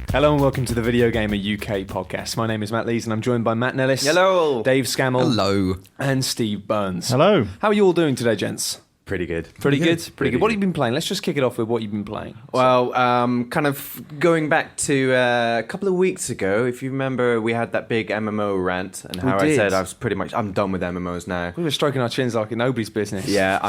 Hello and welcome to the Video Gamer UK podcast. My name is Matt Lees and I'm joined by Matt Nellis. Hello. Dave Scammell. Hello. And Steve Burns. Hello. How are you all doing today, gents? Pretty good. Pretty good. What have you been playing? Let's just kick it off with what you've been playing. Well, kind of going back to a couple of weeks ago, if you remember, we had that big MMO rant and how I said I'm done with MMOs now. We were stroking our chins like nobody's business. Yeah,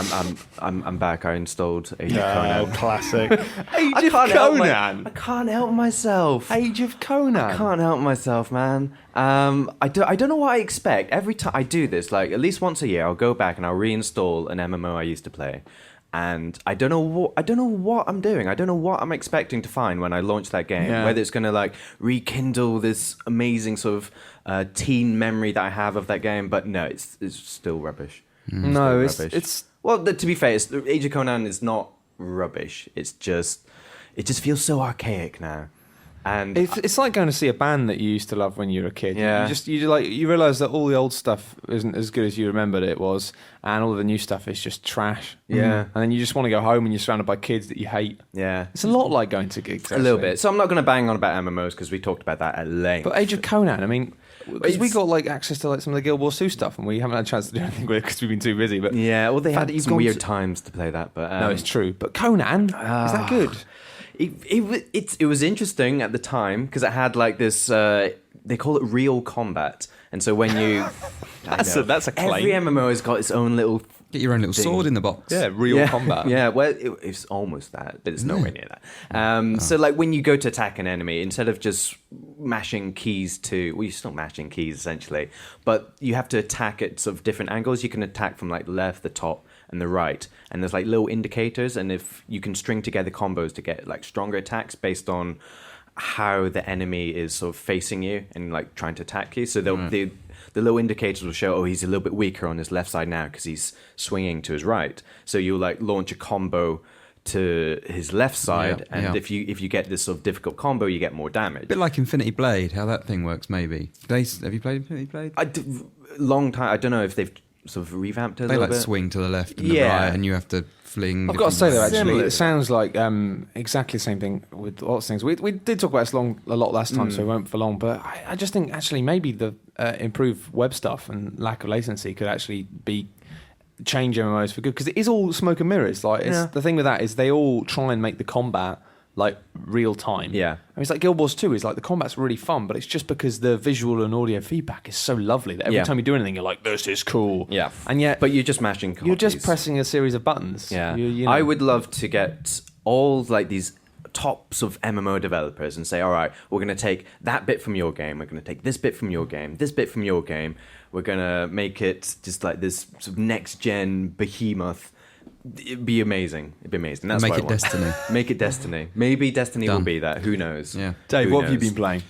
I'm back. I installed Age of Conan. Classic. Age of Conan. I can't help myself. Age of Conan. I can't help myself, man. I don't know what I expect. Every time I do this, like at least once a year, I'll go back and I'll reinstall an MMO I used to play, and I don't know what I'm doing. I don't know what I'm expecting to find when I launch that game. Yeah. Whether it's going to like rekindle this amazing sort of teen memory that I have of that game, but no, it's still rubbish. No, Still rubbish. it's well. To be fair, Age of Conan is not rubbish. It just feels so archaic now. And it's like going to see a band that you used to love when you were a kid. Yeah. You realise that all the old stuff isn't as good as you remembered it was, and all of the new stuff is just trash. Yeah. And then you just want to go home and you're surrounded by kids that you hate. yeah, It's a lot like going to gigs. a little bit. So I'm not going to bang on about MMOs because we talked about that at length. But Age of Conan, I mean, because we got like access to like some of the Guild Wars 2 stuff, and we haven't had a chance to do anything with it because we've been too busy. But yeah, well, they fact had that you've some gone weird to- times to play that. But no, it's true. But Conan, is that good? It was interesting at the time because it had like this. They call it real combat, and so when you That's a claim. Every MMO has got its own little. Get your own little sword in the box. Yeah, real combat. Yeah, well, it's almost that, but it's nowhere near that. So, like, when you go to attack an enemy, instead of just mashing keys you're still mashing keys, essentially, but you have to attack at sort of different angles. You can attack from, like, the left, the top, and the right, and there's, like, little indicators, and if you can string together combos to get, like, stronger attacks based on how the enemy is sort of facing you and, like, trying to attack you. So the little indicators will show, he's a little bit weaker on his left side now because he's swinging to his right. So you'll like launch a combo to his left side, if you get this sort of difficult combo, you get more damage. A bit like Infinity Blade, how that thing works, maybe. Have you played Infinity Blade? Long time. I don't know if they've sort of revamped it a They little like bit. swing to the left and the right, and you have to fling. I've got to say though, actually, Similar. it sounds like exactly the same thing with lots of things. We did talk about this a lot last time, so we won't for long. But I just think actually maybe the improved web stuff and lack of latency could actually change MMOs for good, because it is all smoke and mirrors. Like the thing with that is they all try and make the combat like real time. Yeah. I mean, it's like Guild Wars 2 is like the combat's really fun, but it's just because the visual and audio feedback is so lovely that every time you do anything, you're like, this is cool. Yeah. And yet, But you're just mashing copies. you're just pressing a series of buttons. Yeah. You know. I would love to get all like these tops of MMO developers and say, all right, we're going to take that bit from your game. We're going to take this bit from your game, this bit from your game. We're going to make it just like this sort of next-gen behemoth. It'd be amazing. It'd be amazing. That's Make what it I want. Destiny. Make it Destiny. Maybe Destiny will Done. be that. Who knows? Yeah. Dave, Who what have you knows? been playing?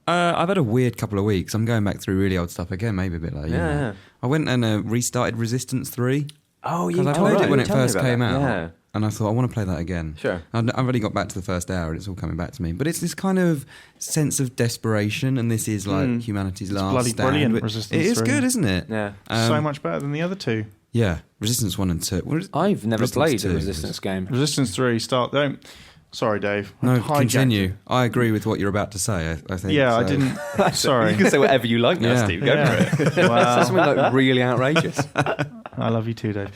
I've had a weird couple of weeks. I'm going back through really old stuff again, maybe a bit like you. Yeah. I went and restarted Resistance 3. Oh, Because I played it when it first came out. Yeah. And I thought, I want to play that again. Sure. I've already got back to the first hour and it's all coming back to me. But it's this kind of sense of desperation, and this is like humanity's last bloody stand. brilliant, But Resistance it is 3. good, isn't it? Yeah. So much better than the other two. Yeah. Resistance 1 and 2. I've never played a 2 Resistance game. Resistance 3, don't... Sorry, Dave. No, Hijacked continue. it. I agree with what you're about to say, I think. Yeah, I so. didn't... Sorry. You can say whatever you like now, Yeah. Steve. Go for it. Wow. That's something like really outrageous. I love you too, Dave.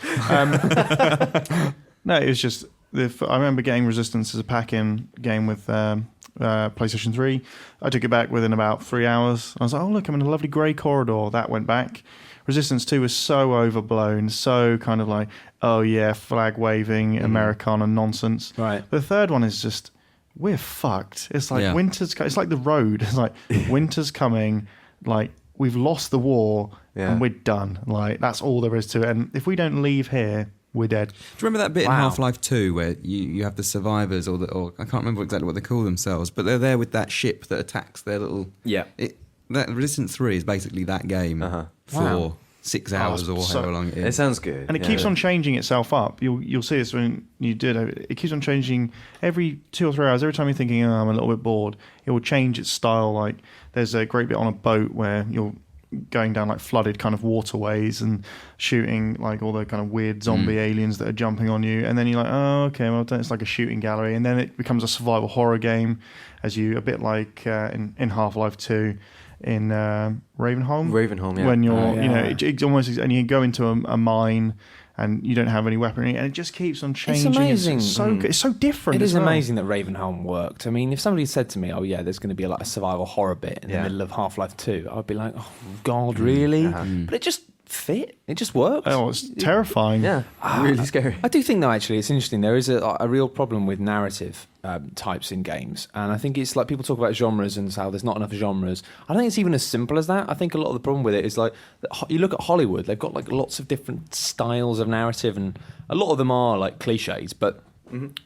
No, it was just... I remember getting Resistance as a pack-in game with PlayStation 3. I took it back within about 3 hours. I was like, oh, look, I'm in a lovely grey corridor. That went back. Resistance 2 was so overblown, so kind of like, oh yeah, flag-waving, Americana nonsense. Right. The third one is just, we're fucked. It's like winter's... It's like The Road. It's like, winter's coming, like, we've lost the war, and we're done. Like, that's all there is to it. And if we don't leave here... we're dead. Do you remember that bit in Wow. Half-Life 2 where you have the survivors or I can't remember exactly what they call themselves, but they're there with that ship that attacks their little... Yeah. That Resistance 3 is basically that game for Wow. 6 hours or so- however long it It is. sounds good. And it keeps on changing itself up. You'll see this when you do it. It keeps on changing every 2 or 3 hours. Every time you're thinking, oh, I'm a little bit bored, it will change its style. Like there's a great bit on a boat where you're going down like flooded kind of waterways and shooting like all the kind of weird zombie aliens that are jumping on you, and then you're like, oh, okay, well, then it's like a shooting gallery, and then it becomes a survival horror game, as you a bit like in Half-Life 2. In Ravenholm, yeah. when you're, it's almost, and you go into a mine and you don't have any weaponry, and it just keeps on changing. It's amazing. It's so different. It is amazing that Ravenholm worked. I mean, if somebody said to me, "Oh yeah, there's going to be like a survival horror bit in the middle of Half-Life 2," I'd be like, "Oh God, really?" But it just fit. It just works. Oh, it's terrifying. Yeah, really scary. I do think, though, actually, it's interesting. There is a real problem with narrative types in games. And I think it's like people talk about genres and how there's not enough genres. I don't think it's even as simple as that. I think a lot of the problem with it is like, you look at Hollywood, they've got like lots of different styles of narrative, and a lot of them are like cliches, but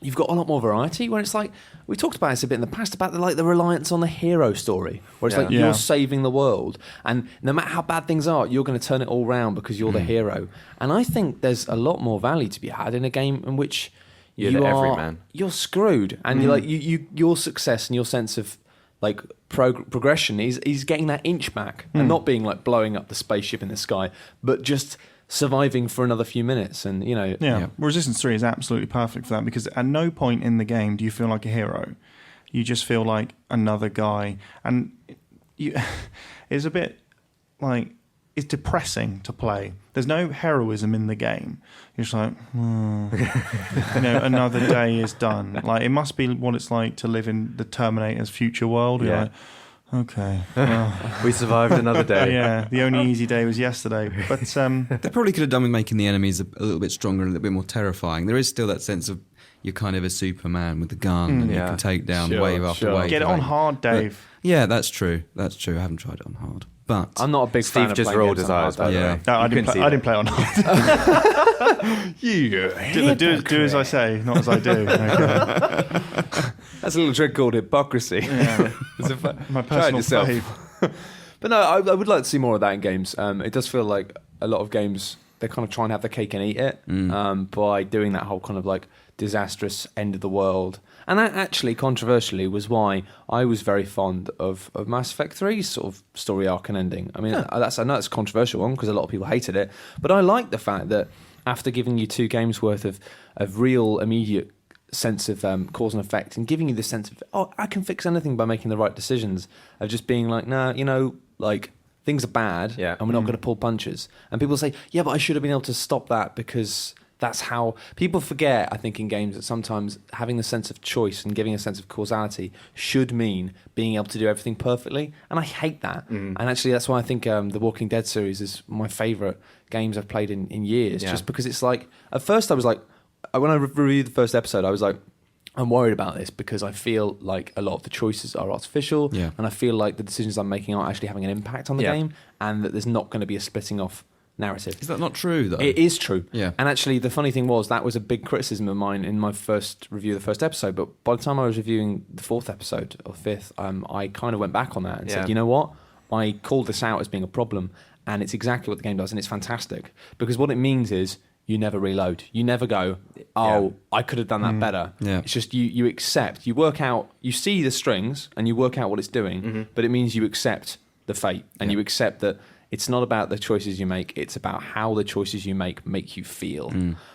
you've got a lot more variety, where it's like, we talked about this a bit in the past about the reliance on the hero story, where it's like you're saving the world, and no matter how bad things are, you're going to turn it all round because you're the hero. And I think there's a lot more value to be had in a game in which you're screwed, and you're like your success and your sense of like progression is getting that inch back, and not being like blowing up the spaceship in the sky, but just surviving for another few minutes. And Resistance 3 is absolutely perfect for that, because at no point in the game do you feel like a hero. You just feel like another guy, and it's a bit like, it's depressing to play. There's no heroism in the game. You're just like, another day is done. Like, it must be what it's like to live in the Terminator's future world. You're like, okay, well, we survived another day. Yeah, the only easy day was yesterday. But they probably could have done with making the enemies a little bit stronger and a little bit more terrifying. There is still that sense of you're kind of a Superman with the gun, and you can take down wave after wave. Get it on hard, Dave. But, yeah, that's true. That's true. I haven't tried it on hard. But I'm not a big fan of Steve just rolled his eyes, by the way. No, I didn't play on hard. Do as I say, not as I do. Okay. That's a little trick called hypocrisy. Yeah. My personal fave. But no, I would like to see more of that in games. It does feel like a lot of games, they kind of try and have the cake and eat it by doing that whole kind of like disastrous end of the world. And that actually, controversially, was why I was very fond of Mass Effect 3's sort of story arc and ending. I mean, I know it's a controversial one because a lot of people hated it, but I like the fact that after giving you 2 games worth of real immediate sense of cause and effect, and giving you the sense of, oh, I can fix anything by making the right decisions, of just being like, nah, like, things are bad, and we're not going to pull punches. And people say, yeah, but I should have been able to stop that, because that's how people forget, I think, in games, that sometimes having the sense of choice and giving a sense of causality should mean being able to do everything perfectly. And I hate that. And actually, that's why I think the Walking Dead series is my favourite games I've played in years, just because it's like, at first I was like, when I reviewed the first episode, I was like, I'm worried about this because I feel like a lot of the choices are artificial, and I feel like the decisions I'm making aren't actually having an impact on the game, and that there's not going to be a splitting off narrative. Is that not true, though? It is true. Yeah. And actually, the funny thing was, that was a big criticism of mine in my first review of the first episode, but by the time I was reviewing the 4th episode, or 5th, I kind of went back on that and said, you know what? I called this out as being a problem, and it's exactly what the game does, and it's fantastic. Because what it means is, you never reload. You never go, I could have done that better. Yeah. It's just you accept, you work out, you see the strings and you work out what it's doing, but it means you accept the fate, and you accept that it's not about the choices you make, it's about how the choices you make you feel.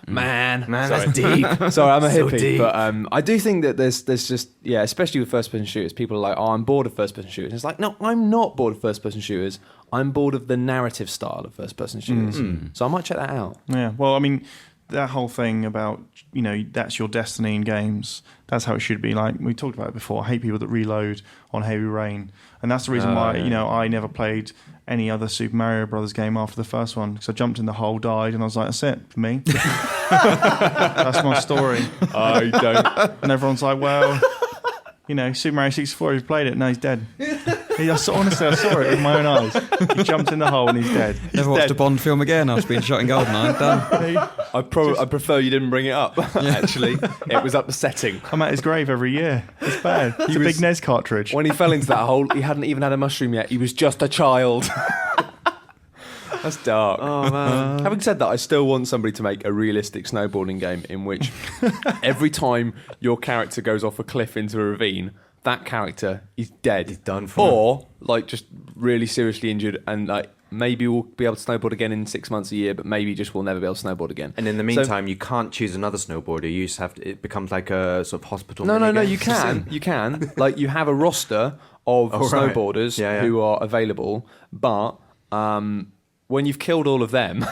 Man, that's deep. Sorry, I'm a So hippie. deep. But I do think that there's just, especially with first-person shooters, people are like, oh, I'm bored of first-person shooters. It's like, no, I'm not bored of first-person shooters. I'm bored of the narrative style of first-person shooters. So I might check that out. Yeah, well, I mean, that whole thing about, that's your destiny in games, that's how it should be. Like, we talked about it before, I hate people that reload on Heavy Rain. And that's the reason why, I never played any other Super Mario Brothers game after the first one, because I jumped in the hole, died, and I was like, that's it for me. That's my story. I don't. And everyone's like, well, Super Mario 64, he's played it, no, he's dead. Honestly, I saw it with my own eyes. He jumped in the hole and he's dead. Never watched a Bond film again after being shot in GoldenEye. Done. I prefer you didn't bring it up, actually. It was upsetting. I'm at his grave every year. It's bad. It's a big NES cartridge. When he fell into that hole, he hadn't even had a mushroom yet. He was just a child. That's dark. Oh, man. Having said that, I still want somebody to make a realistic snowboarding game in which every time your character goes off a cliff into a ravine, that character is dead. He's done for. Or, like, just really seriously injured, and, like, maybe we'll be able to snowboard again in 6 months, a year, but maybe just we'll never be able to snowboard again. And in the meantime, you can't choose another snowboarder. You just have to. It becomes like a sort of hospital. No, minigame. you can. You can. Like, you have a roster of snowboarders who are available, but when you've killed all of them,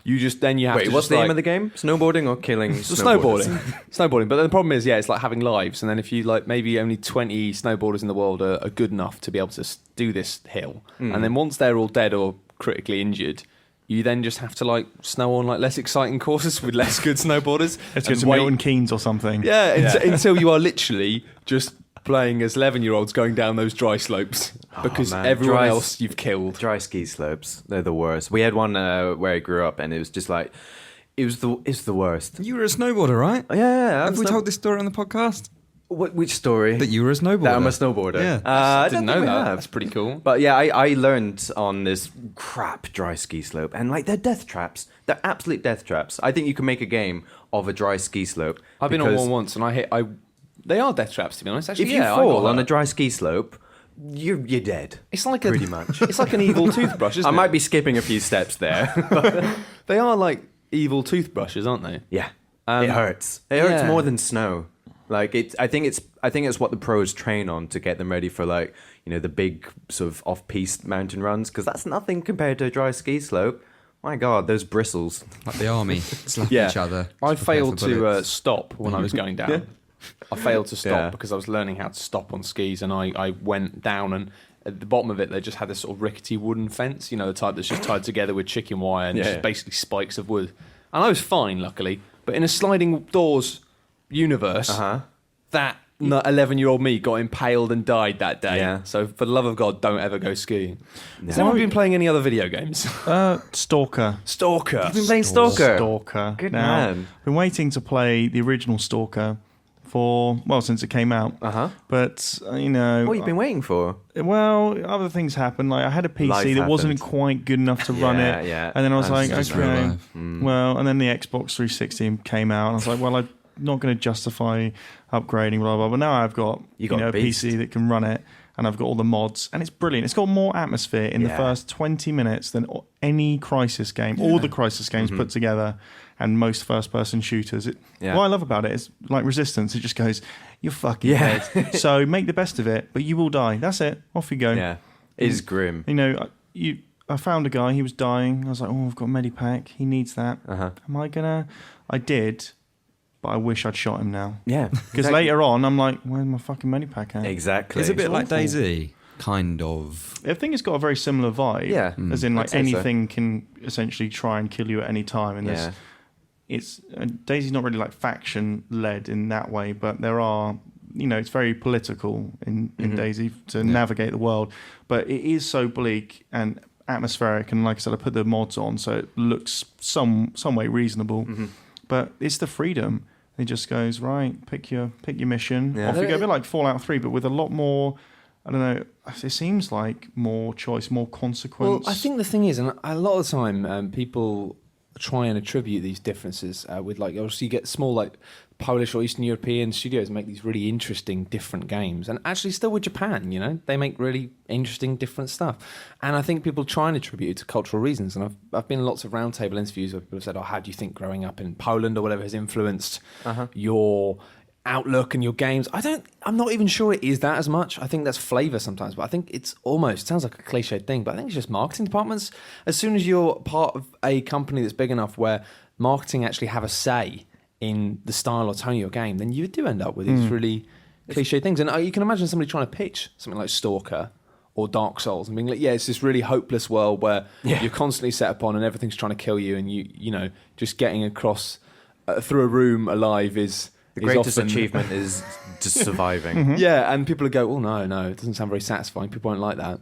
you have Wait, to what's just, the like, aim of the game? Snowboarding or killing snowboarding. Snowboarding. But the problem is, it's like having lives, and then if you like maybe only 20 snowboarders in the world are good enough to be able to do this hill, and then once they're all dead or critically injured, you then just have to like snow on like less exciting courses with less good snowboarders. Let's get some Milton Keynes or something. Yeah, until you are literally just playing as 11-year-olds going down those dry slopes because everyone else you've killed. Dry ski slopes, they're the worst. We had one where I grew up, and it was just like it's the worst. You were a snowboarder, right? Yeah. Have we told this story on the podcast? Which story? That you were a snowboarder. That I'm a snowboarder. Yeah. I didn't know that. That's pretty cool. But yeah, I learned on this crap dry ski slope, and like they're death traps. They're absolute death traps. I think you can make a game of a dry ski slope. I've been on one once, and they are death traps, to be honest. Actually, if you fall on a dry ski slope, you're dead. It's like pretty much. It's like an evil toothbrush, isn't it? I might be skipping a few steps there. But they are like evil toothbrushes, aren't they? Yeah. It hurts. It hurts more than snow. Like I think it's what the pros train on to get them ready for, like, you know, the big sort of off-piste mountain runs, because that's nothing compared to a dry ski slope. My God, those bristles. Like the army, slap each other. I failed to stop when I was going down. I failed to stop because I was learning how to stop on skis, and I went down, and at the bottom of it they just had this sort of rickety wooden fence, you know, the type that's just tied together with chicken wire and just basically spikes of wood. And I was fine, luckily. But in a sliding doors universe, that 11-year-old me got impaled and died that day. Yeah. So for the love of God, don't ever go skiing. Yeah. Has anyone been playing any other video games? Stalker. Stalker. You've been playing Stalker? Stalker. Good now, man. I've been waiting to play the original Stalker since it came out. But, you know... What have you been waiting for? Well, other things happened. Like, I had a PC that wasn't quite good enough to run it. Yeah. And then I was like, That's okay. Well, and then the Xbox 360 came out. And I was like, well, I'm not going to justify upgrading, blah, blah. But now I've got, You got a PC that can run it. And I've got all the mods. And it's brilliant. It's got more atmosphere in the first 20 minutes than any Crysis game. All the Crysis games put together. And most first-person shooters. What I love about it is, like Resistance, it just goes, you're fucking dead. So make the best of it, but you will die. That's it. Off you go. Yeah. It is grim. You know, I found a guy, he was dying. I was like, oh, I've got a medipack. He needs that. Am I gonna? I did, but I wish I'd shot him now. Yeah. Because later on, I'm like, where's my fucking medipack at? Exactly. It's a bit like DayZ, kind of. I think it's got a very similar vibe. Yeah. As in, like, I'd say anything can essentially try and kill you at any time. And there's... DayZ's not really like faction led in that way, but there are, you know, it's very political in DayZ to navigate the world, but it is so bleak and atmospheric, and like I said, I put the mods on so it looks some way reasonable, but it's the freedom. It just goes, right, pick your mission, off you go. A bit like Fallout 3, but with a lot more, I don't know, it seems like more choice, more consequence. Well, I think the thing is, and a lot of the time people try and attribute these differences with, like, obviously you get small, like, Polish or Eastern European studios make these really interesting different games, and actually still with Japan, you know, they make really interesting different stuff, and I think people try and attribute it to cultural reasons. And I've been in lots of roundtable interviews where people have said, oh, how do you think growing up in Poland or whatever has influenced your outlook and your games? I'm not even sure it is that as much. I think that's flavor sometimes, but I think it's almost, sounds like a cliched thing, but I think it's just marketing departments. As soon as you're part of a company that's big enough where marketing actually have a say in the style or tone of your game, then you do end up with these really cliched things. And you can imagine somebody trying to pitch something like Stalker or Dark Souls and being like, yeah, it's this really hopeless world where you're constantly set upon and everything's trying to kill you, and you know, just getting across through a room alive is... The greatest achievement is just surviving. Yeah, and people would go, oh, no, it doesn't sound very satisfying. People won't like that.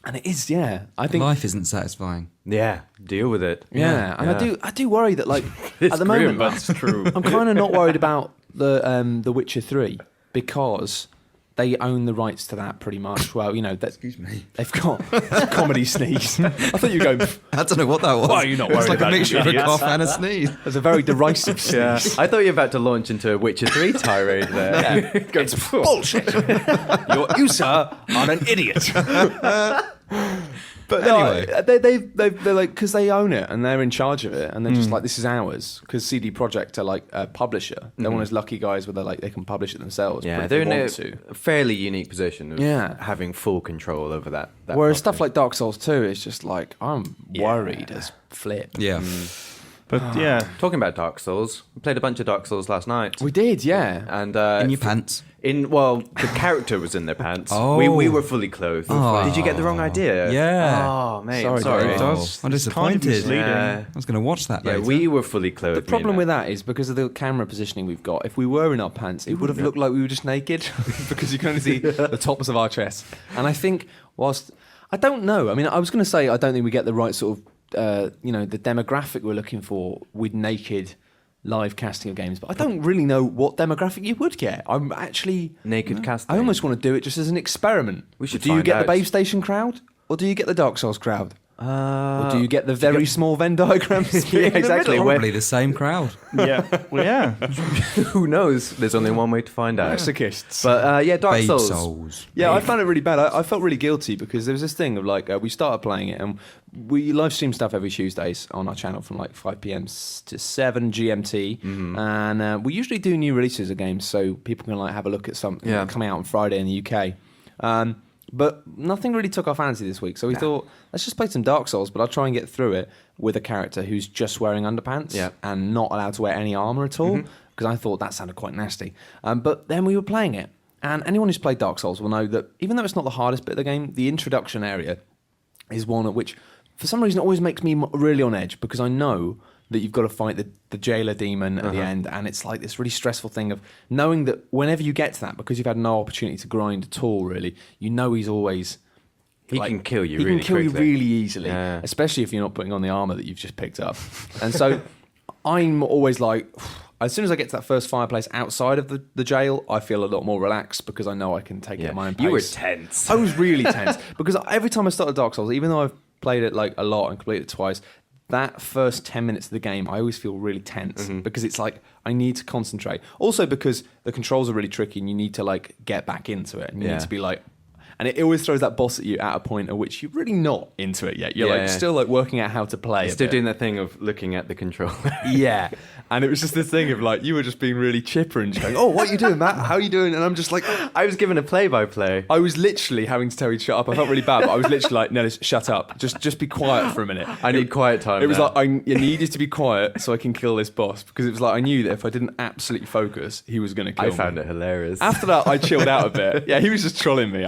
And it is, I think... Life isn't satisfying. Yeah, deal with it. Yeah, and I do worry that, like, at the moment... That's true. I'm kind of not worried about the Witcher 3 because they own the rights to that pretty much. Well, you know... Excuse me. They've got a comedy sneeze. I thought you were going... I don't know what that was. Why are you not worried It's like about a mixture of a idiots? cough and a sneeze. There's a very derisive sneeze. Yeah. I thought you were about to launch into a Witcher 3 tirade there. It's bullshit. You, sir, are an idiot. But Anyway. no, they're like, because they own it and they're in charge of it, and they're just like, this is ours. Because CD Projekt are like a publisher. They're one of those lucky guys where they can publish it themselves. Yeah, if they're they in want a to. fairly unique position of Yeah. having full control over that Whereas stuff property. like Dark Souls 2 is just like, I'm worried as flip. Yeah. But yeah, Talking about Dark Souls, we played a bunch of Dark Souls last night. We did, yeah. And In your pants. the character was in their pants. Oh. We were fully clothed. Oh. Did you get the wrong idea? Yeah. Oh, mate, Sorry, sorry. Dave. it does. I'm it's kind of disappointed. misleading. Yeah. I was going to watch that Yeah, later. we were fully clothed. The problem with that is because of the camera positioning we've got. If we were in our pants, it would have looked like we were just naked because you can only see the tops of our chests. And I think, whilst I don't know, I mean, I was going to say I don't think we get the right sort of, the demographic we're looking for with naked live casting of games, but I don't really know what demographic you would get. I'm actually naked casting. I almost want to do it just as an experiment. We should Do you find get out. the Base Station crowd, or do you get the Dark Souls crowd? Or do you get the you very get- small Venn diagrams? Yeah, exactly. Probably the same crowd. Yeah, well, yeah. Who knows? There's only one way to find out. Masochists. But yeah, Dark Babe Souls. Souls. Yeah, I found it really bad. I felt really guilty because there was this thing of like, we started playing it and we live stream stuff every Tuesdays on our channel from like 5 p.m. to 7 GMT. And we usually do new releases of games so people can like have a look at something coming out on Friday in the UK. But nothing really took our fancy this week. So we thought, let's just play some Dark Souls, but I'll try and get through it with a character who's just wearing underpants and not allowed to wear any armour at all. Because I thought that sounded quite nasty. But then we were playing it. And anyone who's played Dark Souls will know that even though it's not the hardest bit of the game, the introduction area is one at which, for some reason, always makes me really on edge because I know that you've got to fight the jailer demon at the end, and it's like this really stressful thing of knowing that whenever you get to that, because you've had no opportunity to grind at all, really, you know he's always... He can kill you He really can kill you quickly. really easily, especially if you're not putting on the armor that you've just picked up. And so I'm always like... As soon as I get to that first fireplace outside of the jail, I feel a lot more relaxed because I know I can take it at my own pace. You were tense. I was really tense because every time I started Dark Souls, even though I've played it like a lot and completed it twice, that first 10 minutes of the game, I always feel really tense because it's like I need to concentrate. Also because the controls are really tricky and you need to like get back into it and you need to be like... And it always throws that boss at you at a point at which you're really not into it yet. You're still like working out how to play. Still doing that thing of looking at the controller. Yeah. And it was just this thing of like, you were just being really chipper and just going, oh, what are you doing, Matt? How are you doing? And I'm just like, I was given a play-by-play. I was literally having to tell you to shut up. I felt really bad, but I was literally like, no, shut up. Just be quiet for a minute. I need quiet time. It was now. like, I needed to be quiet so I can kill this boss because it was like, I knew that if I didn't absolutely focus, he was going to kill me. I found it hilarious. After that, I chilled out a bit. Yeah, he was just trolling me.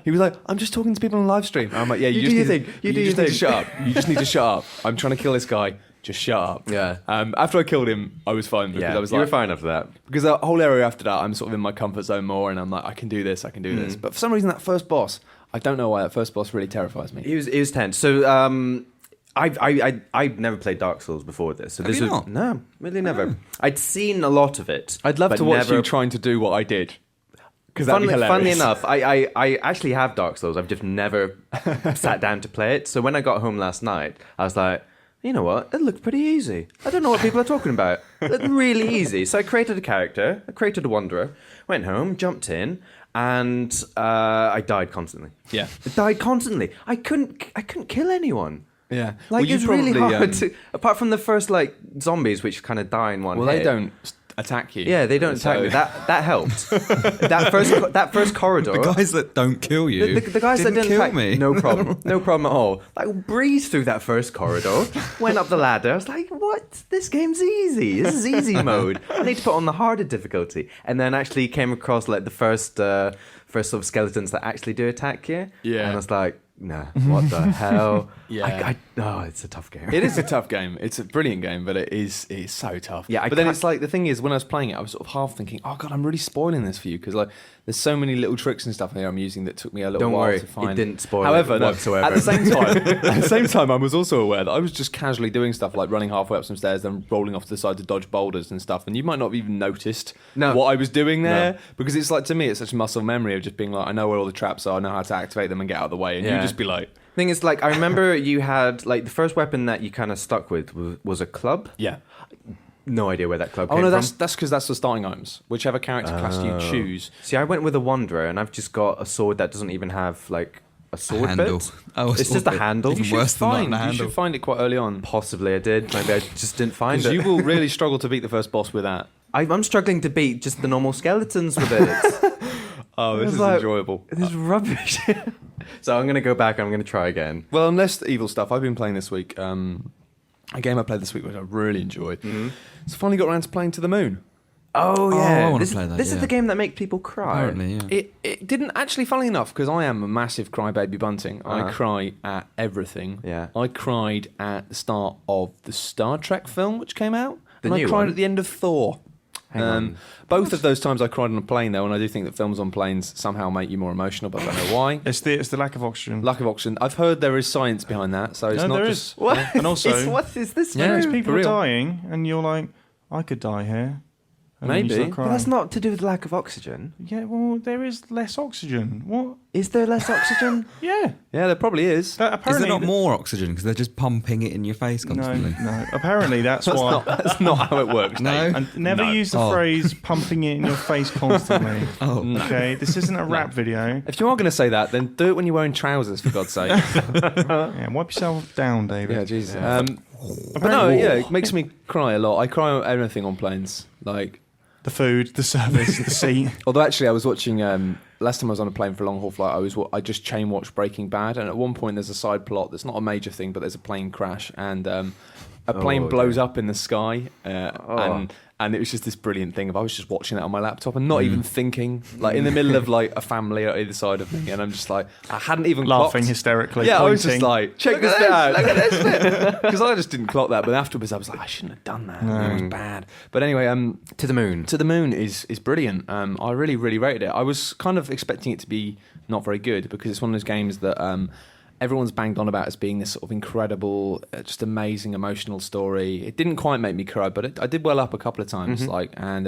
He was like, I'm just talking to people on live stream. And I'm like, yeah, you just need to shut up. You just need to shut up. I'm trying to kill this guy. Just shut up. Yeah. After I killed him, I was fine because I was you like, were fine after that. because the whole area after that, I'm sort of in my comfort zone more, and I'm like, I can do this. But for some reason, that first boss, I don't know why that first boss really terrifies me. He was tense. So I've never played Dark Souls before this. So Have this you was not? no, really never. I'd seen a lot of it. I'd love but to watch never, you trying to do what I did. Because that'd be hilarious. Funnily enough, I actually have Dark Souls. I've just never sat down to play it. So when I got home last night, I was like, you know what? It looked pretty easy. I don't know what people are talking about. It looked really easy. So I created a character. I created a wanderer. Went home, jumped in, and I died constantly. Yeah. I died constantly. I couldn't kill anyone. Yeah. Like, you it's really probably, hard to... Apart from the first, like, zombies, which kind of die in one Well, hit. they don't attack you. Yeah, they don't attack me. That helped. that first corridor... The guys that don't kill you. The guys that didn't kill attack me. no problem. No problem at all. Like, breezed through that first corridor, went up the ladder. I was like, what? This game's easy. This is easy mode. I need to put on the harder difficulty. And then actually came across, like, the first sort of skeletons that actually do attack you. Yeah. And I was like, nah, what the hell? Yeah. It's a tough game. It is a tough game. It's a brilliant game, but it's so tough. Yeah, but then it's like, the thing is, when I was playing it, I was sort of half thinking, oh God, I'm really spoiling this for you because like there's so many little tricks and stuff here I'm using that took me a little Don't while worry, to find. it didn't spoil However, it no, whatsoever. at the same time, I was also aware that I was just casually doing stuff like running halfway up some stairs, then rolling off to the side to dodge boulders and stuff, and you might not have even noticed what I was doing there because it's like, to me, it's such muscle memory of just being like, I know where all the traps are, I know how to activate them and get out of the way, and you just be like. Thing is, like, I remember you had, like, the first weapon that you kind of stuck with was a club. Yeah. No idea where that club Oh came no, from. that's because that's the starting items. Whichever character class you choose. See, I went with a wanderer, and I've just got a sword that doesn't even have, like, a sword handle. bit. Oh, It's just a handle. Even You should worse than not a You handle. should find it quite early on. Possibly I did. Maybe I just didn't find Because it. you will really struggle to beat the first boss with that. I'm struggling to beat just the normal skeletons with it. Oh, this It's is like- enjoyable. This is rubbish. So I'm going to go back and I'm going to try again. Well, unless the evil stuff I've been playing this week, a game I played this week which I really enjoyed. So finally got around to playing To the Moon. Oh, yeah. I wanna this play that, this is yeah. the game that makes people cry. Apparently, yeah. It didn't actually, funnily enough, because I am a massive crybaby bunting. I cry at everything. Yeah. I cried at the start of the Star Trek film which came out. The and new I cried one? at the end of Thor. Hang on. Both of those times I cried on a plane though, and I do think that films on planes somehow make you more emotional, but I don't know why. It's the lack of oxygen. Lack of oxygen. I've heard there is science behind that, so it's No, not there just is. What? And also, What is this? Yeah, because it's people for are real. dying, and you're like, I could die here. And then you Maybe. start But crying. that's not to do with lack of oxygen. Yeah, well, there is less oxygen. What? Is there less oxygen? Yeah. Yeah, there probably is. Is Apparently, there not more oxygen because they're just pumping it in your face constantly? No. Apparently, that's why. That's not how it works. No. And never use the Oh. phrase "pumping it in your face" constantly. Oh, Okay, this isn't a rap video. If you are going to say that, then do it when you're wearing trousers, for God's sake. Yeah, wipe yourself down, David. Yeah, Jesus. Yeah. But no, yeah, it makes me cry a lot. I cry at everything on planes. Like, The food, the service, the seat. although actually, I was watching. Last time I was on a plane for a long haul flight, I just chain watched Breaking Bad, and at one point there's a side plot that's not a major thing, but there's a plane crash, and a plane blows up in the sky, and it was just this brilliant thing. If I was just watching that on my laptop and not even thinking, like in the middle of like a family at either side of me, and I'm just like, I hadn't even Laughing clocked. hysterically. Yeah, pointing. I was just like, check this bit out. Look at this bit. Because I just didn't clock that. But afterwards, I was like, I shouldn't have done that. It was bad. But anyway, To the moon. To the Moon is brilliant. I really, really rated it. I was kind of expecting it to be not very good because it's one of those games that everyone's banged on about as being this sort of incredible, just amazing emotional story. It didn't quite make me cry, but I did well up a couple of times. And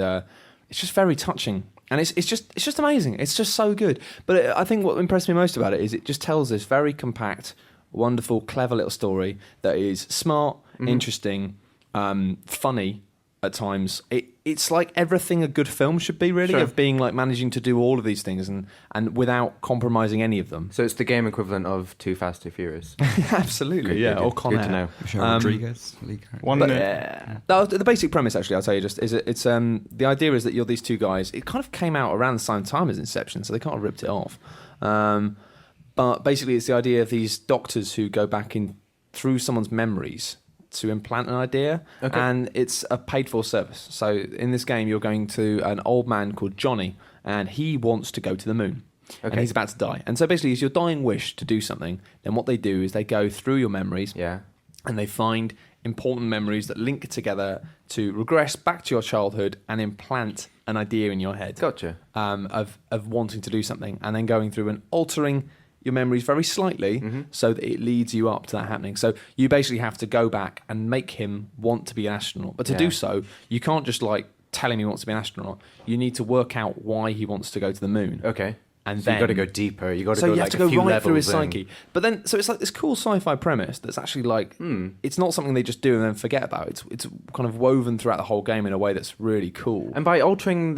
it's just very touching. And it's just amazing. It's just so good. But I think what impressed me most about it is it just tells this very compact, wonderful, clever little story that is smart, interesting, funny at times. It's like everything a good film should be, really, Sure. of being like managing to do all of these things and without compromising any of them. So it's the game equivalent of Too Fast, Too Furious. Absolutely, Good, yeah. good, Or good. Con Good Air. to know. Michelle Rodriguez. Lee Curran. One But- minute. The basic premise, actually, I'll tell you, just is it's the idea is that you're these two guys. It kind of came out around the same time as Inception, so they kind of ripped it off. But basically, it's the idea of these doctors who go back in through someone's memories to implant an idea, and it's a paid-for service. So in this game, you're going to an old man called Johnny, and he wants to go to the moon. And he's about to die. And so basically, it's your dying wish to do something. Then what they do is they go through your memories, Yeah. and they find important memories that link together to regress back to your childhood and implant an idea in your head Gotcha. of wanting to do something, and then going through and altering your memories very slightly so that it leads you up to that happening. So you basically have to go back and make him want to be an astronaut. But to do so, you can't just like tell him he wants to be an astronaut. You need to work out why he wants to go to the moon. Okay. And So then you got to go deeper. You got to so go you like have to go a few right through his levels in. psyche. But then, so it's like this cool sci-fi premise that's actually like, it's not something they just do and then forget about. It's kind of woven throughout the whole game in a way that's really cool. And by altering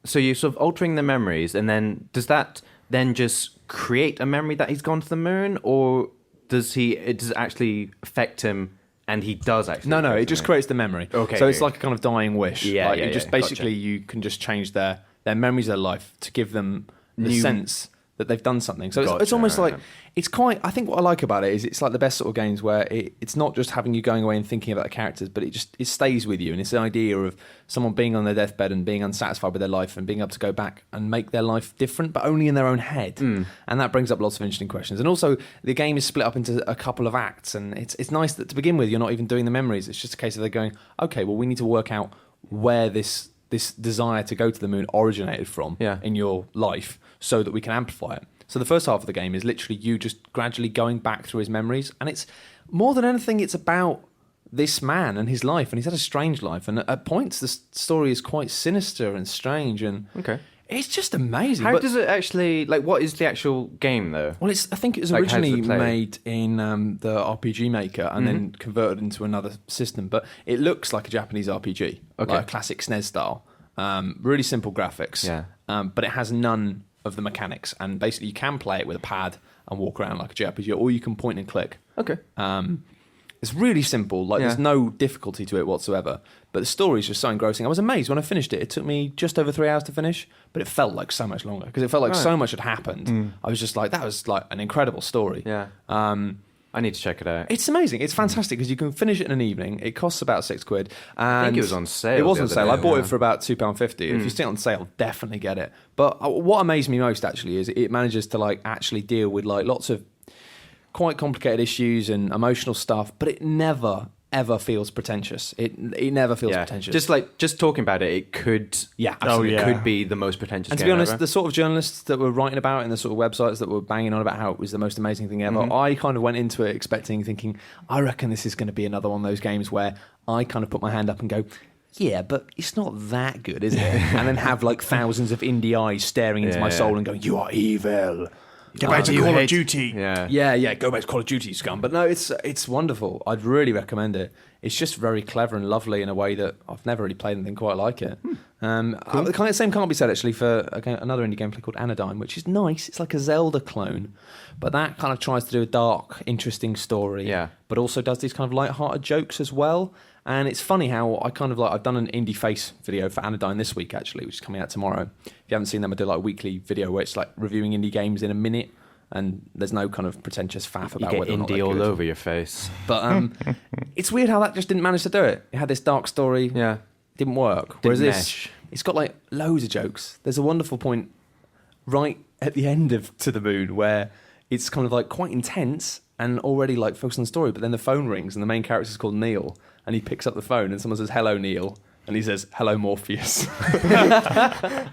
so you're sort of altering their memories, and then does that then just create a memory that he's gone to the moon, or does it actually affect him and he does actually? No, go to it the just moon? creates the memory. Okay, So it's okay. like a kind of dying wish. Yeah, like yeah, you just yeah, basically gotcha. you can just change their memories of their life to give them the New- sense that they've done something. So it's Gotcha, almost like right. it's quite. I think what I like about it is it's like the best sort of games where it's not just having you going away and thinking about the characters, but it stays with you, and it's the idea of someone being on their deathbed and being unsatisfied with their life and being able to go back and make their life different, but only in their own head. And that brings up lots of interesting questions. And also the game is split up into a couple of acts, and it's nice that to begin with you're not even doing the memories. It's just a case of they're going, okay, well we need to work out where this desire to go to the moon originated from in your life so that we can amplify it. So the first half of the game is literally you just gradually going back through his memories, and it's more than anything it's about this man and his life, and he's had a strange life, and at points the story is quite sinister and strange, and it's just amazing. How does it actually, like, what is the actual game though? Well, I think it was Like, how does originally it play? made in the RPG Maker and then converted into another system, but it looks like a Japanese RPG, like a classic SNES style. Really simple graphics, but it has none of the mechanics, and basically you can play it with a pad and walk around like a JRPG, or you can point and click. Okay. It's really simple. Like there's no difficulty to it whatsoever. But the story is just so engrossing. I was amazed when I finished it. It took me just over 3 hours to finish, but it felt like so much longer because it felt like so much had happened. I was just like, that was like an incredible story. Yeah. I need to check it out. It's amazing. It's fantastic because you can finish it in an evening. It costs about £6. And I think it was on sale. It was on sale. I bought yeah. it for about £2.50. If you see it on sale, definitely get it. But what amazed me most actually is it manages to like actually deal with like lots of quite complicated issues and emotional stuff, but it never ever feels pretentious. It never feels pretentious. Just talking about it, it could absolutely. It could be the most pretentious. And to be honest, the sort of journalists that were writing about it and the sort of websites that were banging on about how it was the most amazing thing ever, I kind of went into it thinking, I reckon this is going to be another one of those games where I kind of put my hand up and go, yeah, but it's not that good, is it? And then have like thousands of indie eyes staring into my soul and going, you are evil. Get back to Call of Duty. Yeah, go back to Call of Duty, scum. But no, it's wonderful. I'd really recommend it. It's just very clever and lovely in a way that I've never really played anything quite like it. The same can't be said actually for another indie gameplay called Anodyne, which is nice. It's like a Zelda clone, but that kind of tries to do a dark, interesting story. Yeah. But also does these kind of light-hearted jokes as well. And it's funny how I've done an indie face video for Anodyne this week actually, which is coming out tomorrow. If you haven't seen them, I do like a weekly video where it's like reviewing indie games in a minute, and there's no kind of pretentious faff about whether or not they're indie all good. over your face. But it's weird how that just didn't manage to do it. It had this dark story, didn't work. Whereas this, it's got like loads of jokes. There's a wonderful point right at the end of To the Moon where it's kind of like quite intense and already like focused on the story, but then the phone rings and the main character is called Neil, and he picks up the phone and someone says, "Hello, Neil." And he says, "Hello, Morpheus."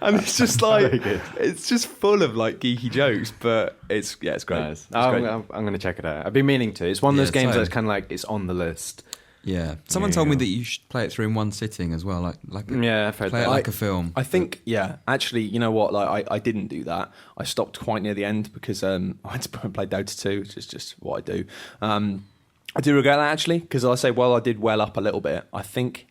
And it's just like, it's just full of like geeky jokes, but it's great. Nice. I'm going to check it out. I've been meaning to. It's one of those games that's kind of like, it's on the list. Yeah. Someone told me that you should play it through in one sitting as well. I've heard play that. it like a film. I think, actually, you know what? Like, I didn't do that. I stopped quite near the end because I had to play Dota 2, which is just what I do. I do regret that actually, because I say, well, I did well up a little bit. I think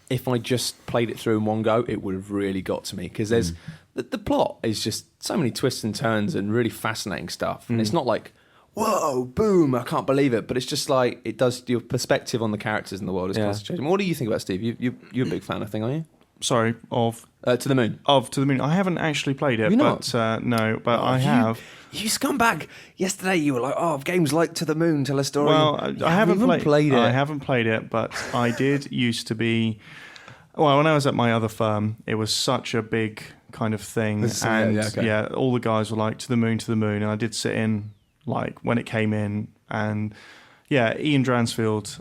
if I just played it through in one go, it would have really got to me, because there's the plot is just so many twists and turns and really fascinating stuff. And it's not like, whoa, boom, I can't believe it. But it's just like, it does, your perspective on the characters in the world is constantly changing. What do you think about Steve? You're a big fan, I think, aren't you? Sorry, of To the Moon. To the Moon. I haven't actually played it, but no, but I have. You scumbag! Yesterday you were like, "Oh, games like To the Moon tell a story." Well, I haven't played it. I haven't played it, but I did used to be. Well, when I was at my other firm, it was such a big kind of thing, all the guys were like, To the Moon, and I did sit in like when it came in, and Ian Dransfield.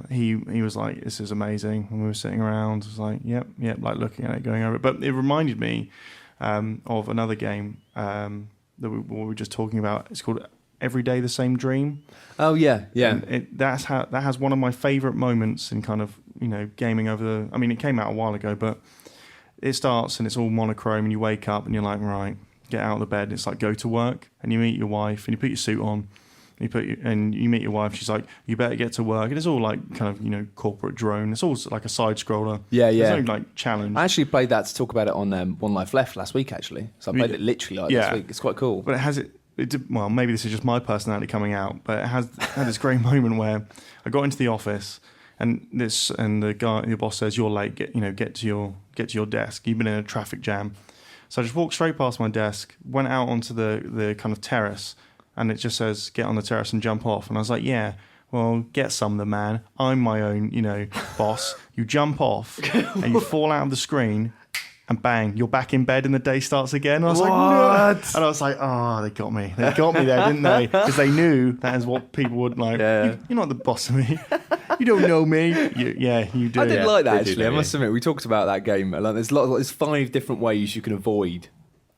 He was like, "This is amazing." When we were sitting around, I was like, "Yep," like looking at it, going over it. But it reminded me of another game that we were just talking about. It's called Every Day the Same Dream. Oh yeah. And that has one of my favourite moments in kind of gaming over the. I mean, it came out a while ago, but it starts and it's all monochrome, and you wake up and you're like, right, get out of the bed. It's like go to work, and you meet your wife, and you put your suit on. You meet your wife. She's like, "You better get to work." And it's all like kind of corporate drone. It's all like a side scroller. There's no like challenge. I actually played that to talk about it on One Life Left last week. Actually, so I played it literally this week. It's quite cool. But it did, well, maybe this is just my personality coming out, but it had this great moment where I got into the office and the boss says, "You're late. Get to your desk. You've been in a traffic jam." So I just walked straight past my desk, went out onto the kind of terrace. And it just says, "Get on the terrace and jump off." And I was like, "Yeah, well, get some, the man. I'm my own, boss." You jump off and you fall out of the screen, and bang, you're back in bed and the day starts again. And I was like, "No!" And I was like, "Oh, they got me. They got me there, didn't they?" Because they knew that is what people would like. Yeah. You're not the boss of me. You don't know me. You do. I did like that actually. I must admit, we talked about that game. Like, there's 5 different ways you can avoid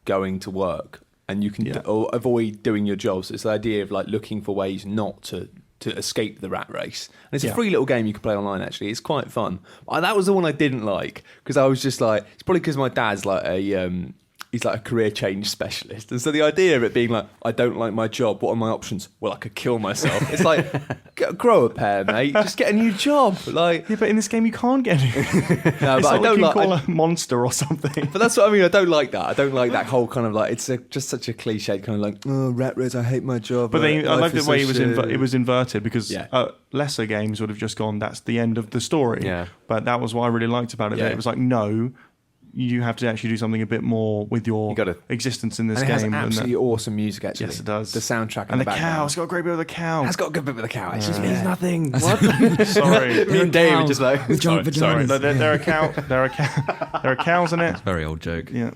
going to work. And you can avoid doing your job. So it's the idea of like looking for ways not to escape the rat race. And it's a free little game you can play online. Actually, it's quite fun. That was the one I didn't like because I was just like, it's probably because my dad's like a he's like a career change specialist. And so the idea of it being like, I don't like my job, what are my options? Well, I could kill myself. It's like, grow a pair, mate. Just get a new job. Like, Yeah, but in this game you can't get it. no, but I don't you like. call a monster or something. But that's what I mean. I don't like that. I don't like that whole kind of like. It's just such a cliche kind of like, oh, rat race. I hate my job. But then I life like the is way so it was inverted because Yeah. lesser games would have just gone, that's the end of the story. Yeah. But that was what I really liked about it. Yeah. That it was like, no, you have to actually do something a bit more with your You gotta- existence in this And it has game. absolutely awesome music, actually. Yes, it does. The soundtrack and the background. cow. It's got a great bit of the cow. Has got a good bit with the cow. It just means means nothing. What? Sorry. Me and Dave are just like, With giant Sorry. vaginas. No, there are cow. There are cows in it. Very old joke. Yeah.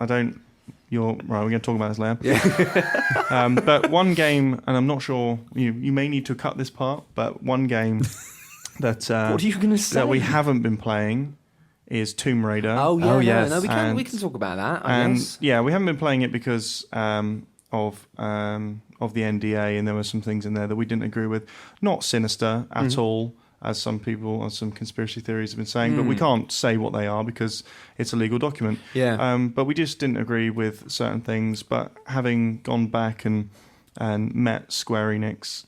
I don't. You're right. We're going to talk about this later. Yeah. But one game, and I'm not sure. You may need to cut this part. But one game that What are you going to say? that we haven't been playing is Tomb Raider. Oh yeah, Oh, no, yes. no, we can And- we can talk about that. I and guess. yeah, we haven't been playing it because of the NDA, and there were some things in there that we didn't agree with. Not sinister at all, as some people or some conspiracy theories have been saying, but we can't say what they are because it's a legal document. Yeah. But we just didn't agree with certain things. But having gone back and met Square Enix,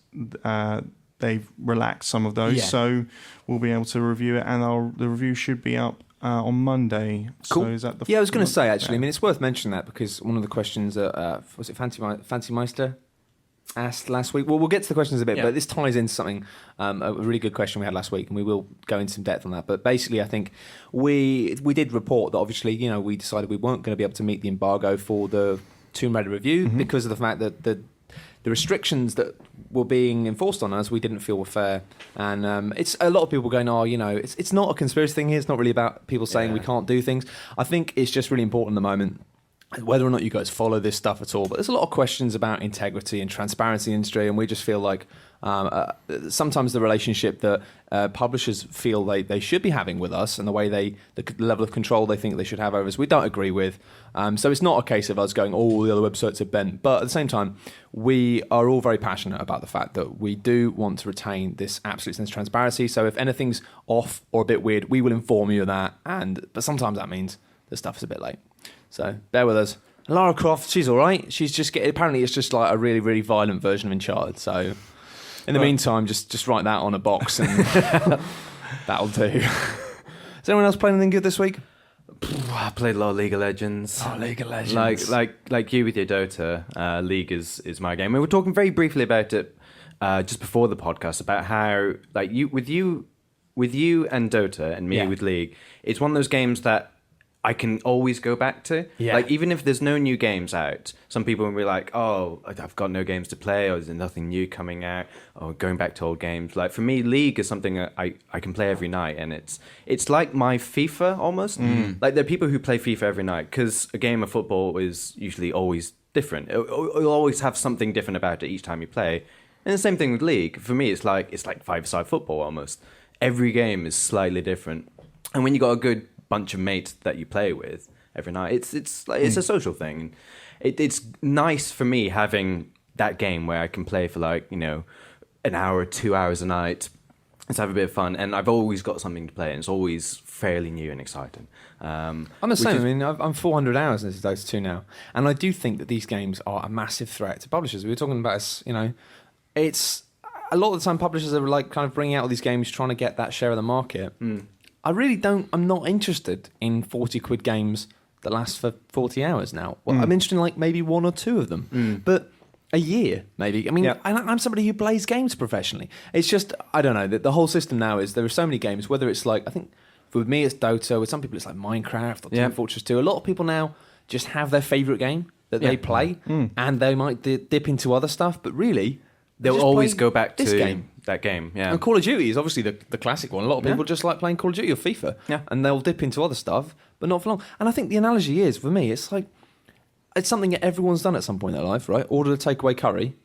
they've relaxed some of those, Yeah. so we'll be able to review it, and the review should be up on Monday. Cool. So is that the Yeah, I was going to say actually. Yeah. I mean, it's worth mentioning that because one of the questions that was it Fancy Meister asked last week. Well, we'll get to the questions in a bit, Yeah. but this ties into something a really good question we had last week, and we will go into some depth on that. But basically, I think we did report that obviously, we decided we weren't going to be able to meet the embargo for the Tomb Raider review because of the fact that the restrictions that were being enforced on us we didn't feel were fair, and it's a lot of people going, it's not a conspiracy thing here, it's not really about people saying we can't do things. I think it's just really important at the moment whether or not you guys follow this stuff at all, but there's a lot of questions about integrity and transparency in the industry, and we just feel like sometimes the relationship that publishers feel they should be having with us and the way the level of control they think they should have over us, we don't agree with. So it's not a case of us going, all the other websites are bent. But at the same time, we are all very passionate about the fact that we do want to retain this absolute sense of transparency. So if anything's off or a bit weird, we will inform you of that. But sometimes that means the stuff is a bit late. So bear with us. Lara Croft, she's all right. She's just apparently it's just like a really, really violent version of Uncharted. So in the meantime, just write that on a box and that'll do. Has anyone else played anything good this week? I played a lot of League of Legends. Oh, League of Legends. Like you with your Dota, League is my game. We were talking very briefly about it just before the podcast about how like you with you and Dota and me with League, it's one of those games that I can always go back to. Yeah. Like, even if there's no new games out, some people will be like, oh, I've got no games to play, or there's nothing new coming out, or going back to old games. Like, for me, League is something that I can play every night, and it's like my FIFA, almost. Like, there are people who play FIFA every night, because a game of football is usually always different. It'll always have something different about it each time you play. And the same thing with League. For me, it's like five-side football, almost. Every game is slightly different. And when you got a good bunch of mates that you play with every night, it's a social thing. It's nice for me having that game where I can play for an hour or 2 hours a night. Let's have a bit of fun, and I've always got something to play, and it's always fairly new and exciting. I'm the same. I mean, I'm 400 hours into Dota 2 now, and I do think that these games are a massive threat to publishers. We were talking about this, it's a lot of the time publishers are like kind of bringing out all these games trying to get that share of the market. I'm not interested in 40 quid games that last for 40 hours now. Well, I'm interested in like maybe one or two of them, but a year maybe. I mean, I'm somebody who plays games professionally. It's just, I don't know, the whole system now is there are so many games, whether it's like, I think with me it's Dota, with some people it's like Minecraft or Team Fortress 2. A lot of people now just have their favourite game that they play, and they might dip into other stuff, but really they'll always go back to this game. That game, yeah. And Call of Duty is obviously the classic one. A lot of people just like playing Call of Duty or FIFA. Yeah. And they'll dip into other stuff, but not for long. And I think the analogy is, for me, it's like, it's something that everyone's done at some point in their life, right? Ordered a takeaway curry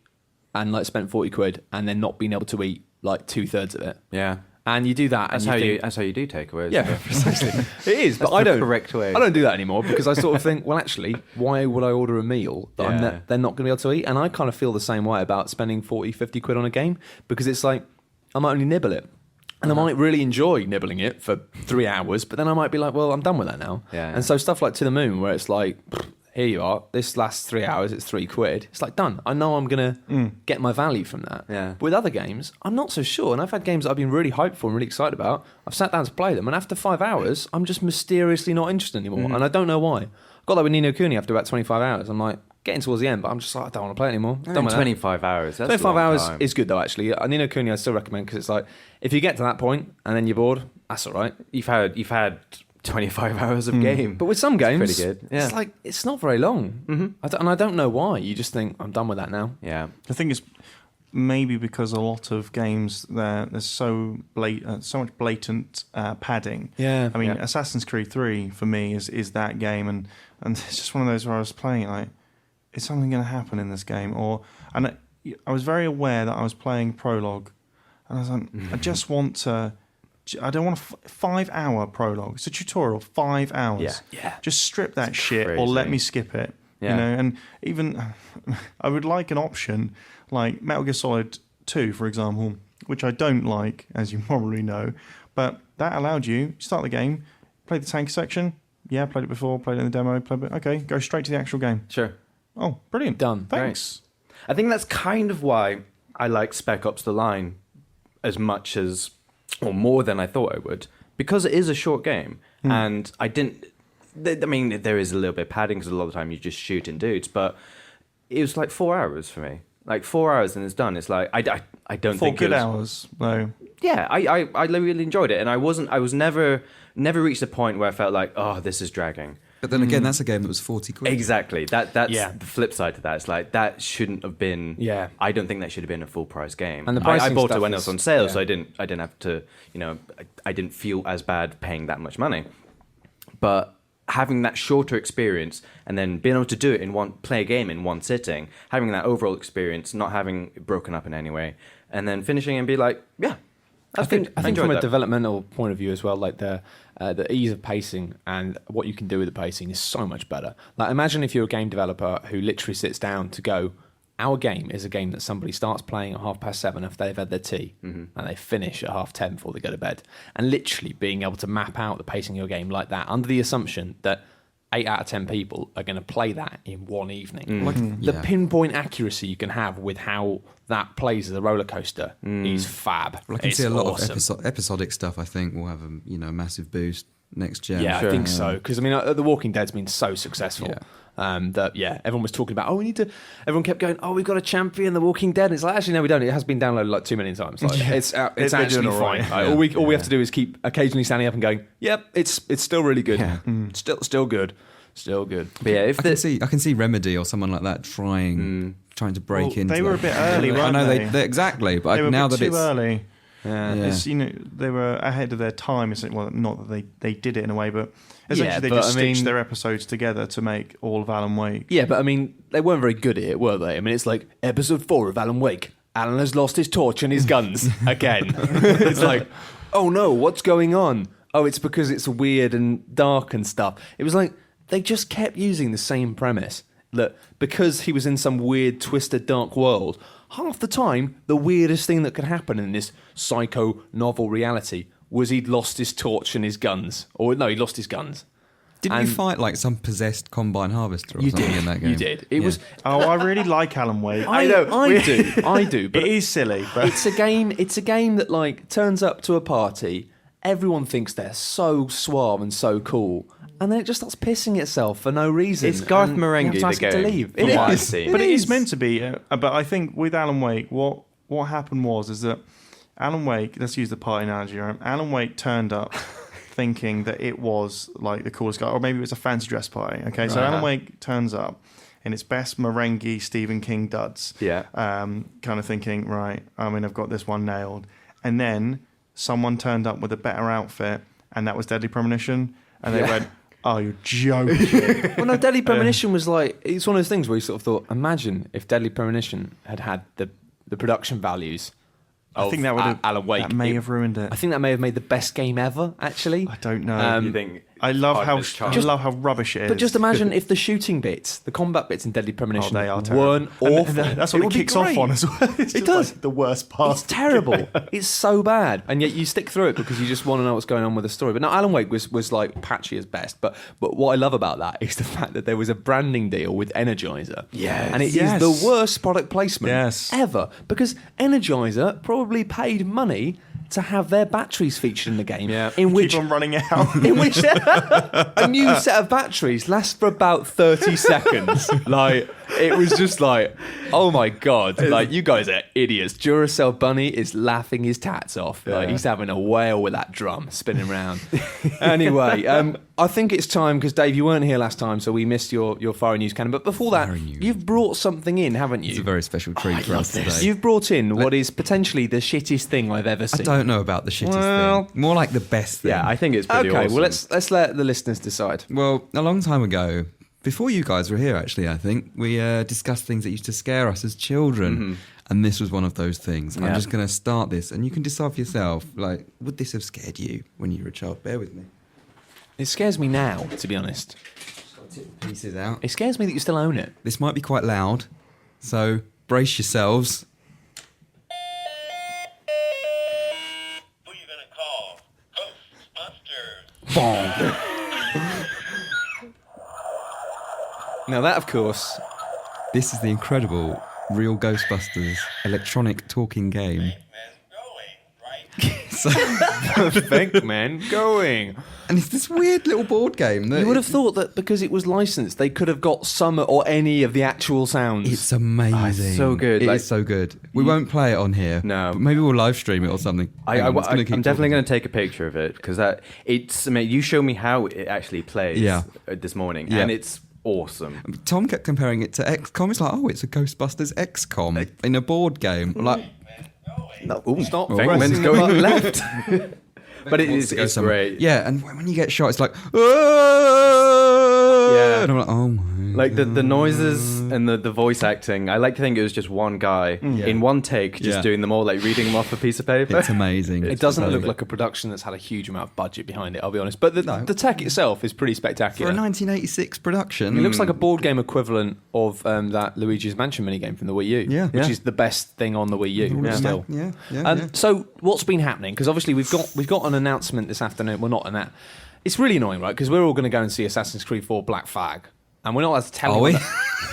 and like spent 40 quid and then not being able to eat like 2/3 of it. Yeah. And you do that. That's how you do takeaways. Yeah, precisely. It is, but I the don't. correct way. I don't do that anymore because I sort of think, well, actually, why would I order a meal that they're not going to be able to eat? And I kind of feel the same way about spending 40, 50 quid on a game because it's like I might only nibble it. And I might really enjoy nibbling it for 3 hours, but then I might be like, well, I'm done with that now. Yeah. And so stuff like To the Moon, where it's like, here you are, this lasts 3 hours, it's £3. It's like, done. I know I'm going to get my value from that. Yeah. But with other games, I'm not so sure. And I've had games that I've been really hyped for and really excited about. I've sat down to play them, and after 5 hours, I'm just mysteriously not interested anymore. And I don't know why. I got that with Ni no Kuni after about 25 hours. I'm like, getting towards the end, but I'm just like, I don't want to play it anymore. Done with that. 25 hours. That's 25 a long hours time. is good though, actually. Ni no Kuni I still recommend because it's like, if you get to that point and then you're bored, that's all right. You've had 25 hours of game. But with some games, pretty good. Yeah. it's like, it's not very long. And I don't know why. You just think, I'm done with that now. Yeah. The thing is, maybe because a lot of games there's so much blatant padding. Yeah. I mean, Yeah. Assassin's Creed 3 for me is that game, and it's just one of those where I was playing it like, is something going to happen in this game? And I was very aware that I was playing prologue, and I was like, I just want to. I don't want a 5-hour prologue. It's a tutorial, 5 hours. Yeah. Just strip that shit, or crazy. let me skip it. Yeah. You know, and even I would like an option like Metal Gear Solid 2, for example, which I don't like, as you probably know, but that allowed you start the game, play the tank section. Yeah, played it before, played it in the demo, played it. Okay, go straight to the actual game. Sure. Oh, brilliant. Done. Thanks. I think that's kind of why I like Spec Ops: The Line as much as, or more than I thought I would, because it is a short game, and I didn't. I mean, there is a little bit of padding because a lot of the time you're just shooting dudes, but it was like 4 hours for me. Like 4 hours and it's done. It's like I don't Four think good it was, hours, though. Yeah, I really enjoyed it, and I was never reached a point where I felt like, oh, this is dragging. But then again, that's a game that was 40 quid. Exactly. That's Yeah. the flip side to that. It's like that shouldn't have been. Yeah. I don't think that should have been a full price game. And the I pricing bought it stuff when it is- was on sale, yeah. so I didn't have to. I didn't feel as bad paying that much money. But having that shorter experience and then being able to do it play a game in one sitting, having that overall experience, not having it broken up in any way, and then finishing and be like, yeah. I think enjoyed from a that. developmental point of view as well, like the ease of pacing and what you can do with the pacing is so much better. Like imagine if you're a game developer who literally sits down to go, our game is a game that somebody starts playing at 7:30 after they've had their tea, and they finish at 10:30 before they go to bed. And literally being able to map out the pacing of your game like that, under the assumption that 8 out of 10 people are going to play that in one evening. Like the pinpoint accuracy you can have with how that plays as a roller coaster is fab. Well, I can It's see a lot awesome. of episodic stuff. I think will have a massive boost next gen. Yeah, Sure. I think so. Because I mean, The Walking Dead's been so successful. That everyone was talking about. Everyone kept going. Oh, we've got a champion, The Walking Dead. And it's like actually no, we don't. It has been downloaded like 2 million times. Like, it's They're actually doing all fine. right. Like, all we have to do is keep occasionally standing up and going. Yep, it's still really good. Yeah. Still good. Still good. But yeah, if I can see Remedy or someone like that trying to break Well, into. they were that. a bit early, I weren't know they? exactly, but They were now a bit that too it's early. Yeah. Yeah. It's, they were ahead of their time. Well, not that they did it in a way, but essentially Yeah, they but just I mean- stitched their episodes together to make all of Alan Wake. Yeah, but I mean, they weren't very good at it, were they? I mean, it's like episode 4 of Alan Wake. Alan has lost his torch and his guns again. It's like, oh no, what's going on? Oh, it's because it's weird and dark and stuff. It was like they just kept using the same premise. That because he was in some weird, twisted, dark world, half the time, the weirdest thing that could happen in this psycho novel reality was he'd lost his torch and his guns. Or no, he lost his guns. Didn't And- you fight like some possessed combine harvester or You something did. in that game? You did. It was. Oh, I really like Alan Wake. I do. But It is silly, but it's a game. It's a game that like turns up to a party. Everyone thinks they're so suave and so cool, and then it just starts pissing itself for no reason. It's Garth and you Marenghi, have to ask the it to game, leave. from It what I've is. seen. But it is meant to be. But I think with Alan Wake, what happened is that Alan Wake. Let's use the party analogy. Right? Alan Wake turned up thinking that it was like the coolest guy, or maybe it was a fancy dress party. Okay, so Right. Alan Wake turns up in its best Marenghi Stephen King duds. Yeah. Kind of thinking, right. I mean, I've got this one nailed, and then someone turned up with a better outfit, and that was Deadly Premonition, and they went, "Oh, you're joking." Well, no, Deadly Premonition was like it's one of those things where you sort of thought, imagine if Deadly Premonition had the production values. I think that would have Alan Wake. That may have ruined it. I think that may have made the best game ever. Actually, I don't know. You think I love Part how of his charm. I love how rubbish it is. But just imagine if the shooting bits, the combat bits in Deadly Premonition they are terrible. weren't awful. That's what it would be kicks off great. on as well. It's just does. like the worst part. It's terrible. It's so bad, and yet you stick through it because you just want to know what's going on with the story. But no, Alan Wake was like patchy as best. But what I love about that is the fact that there was a branding deal with Energizer. Yes. And it Yes. is the worst product placement Yes. ever, because Energizer probably paid money to have their batteries featured in the game. Yeah. In which Keep on running out. in which a new set of batteries lasts for about 30 seconds. Like, it was just like, oh my God, like, you guys are idiots. Duracell Bunny is laughing his tats off. Like, he's having a whale with that drum spinning around. Anyway, I think it's time, because Dave, you weren't here last time, so we missed your Fire News Cannon. But before that, Fire News. you've brought something in, haven't you? It's a very special treat for us today. You've brought in what is potentially the shittest thing I've ever I seen. don't know about the shittest Well- thing. More like the best thing. Yeah, I think it's pretty Okay, awesome. well, let's let the listeners decide. Well, a long time ago, before you guys were here, actually, I think, we discussed things that used to scare us as children. And this was one of those things. I'm Yeah. just going to start this, and you can decide for yourself, like, would this have scared you when you were a child? Bear with me. It scares me now, to be honest. Tip the pieces out. It scares me that you still own it. This might be quite loud, so brace yourselves. Who you gonna call? Ghostbusters. Now that, of course, This is the incredible Real Ghostbusters electronic talking game. Man's going, right? think, man, going. And it's this weird little board game. That You would have thought that because it was licensed, they could have got some or any of the actual sounds. It's amazing. so good. It Like- is so good. We won't play it on here. No. But maybe we'll live stream it or something. I'm definitely going going to take a picture of it because it's. I mean, you show me how it actually plays. Yeah. This morning, Yeah. and it's awesome. Tom kept comparing it to XCOM. It's like, oh, it's a Ghostbusters XCOM in a board game. I'm like, Stop. Oh, Fengman's pressing the going button. left. But it wants is to go it's somewhere. great. Yeah, and when you get shot, it's like, "Ah!" Yeah. And I'm like, oh my. Like the noises and the voice acting. I like to think it was just one guy in one take, just Yeah. doing them all, like reading them off a piece of paper. It's amazing. It doesn't look like a production that's had a huge amount of budget behind it, I'll be honest. But the tech itself is pretty For spectacular. a 1986 production. It looks like a board game equivalent of that Luigi's Mansion minigame from the Wii U, Yeah. which Yeah. is the best thing on the Wii U still. Yeah, yeah. So what's been happening? Because obviously we've got an announcement this afternoon. Well, not an that. It's really annoying, right? Because we're all going to go and see Assassin's Creed 4 Black Flag, and we're not allowed to tell Are you.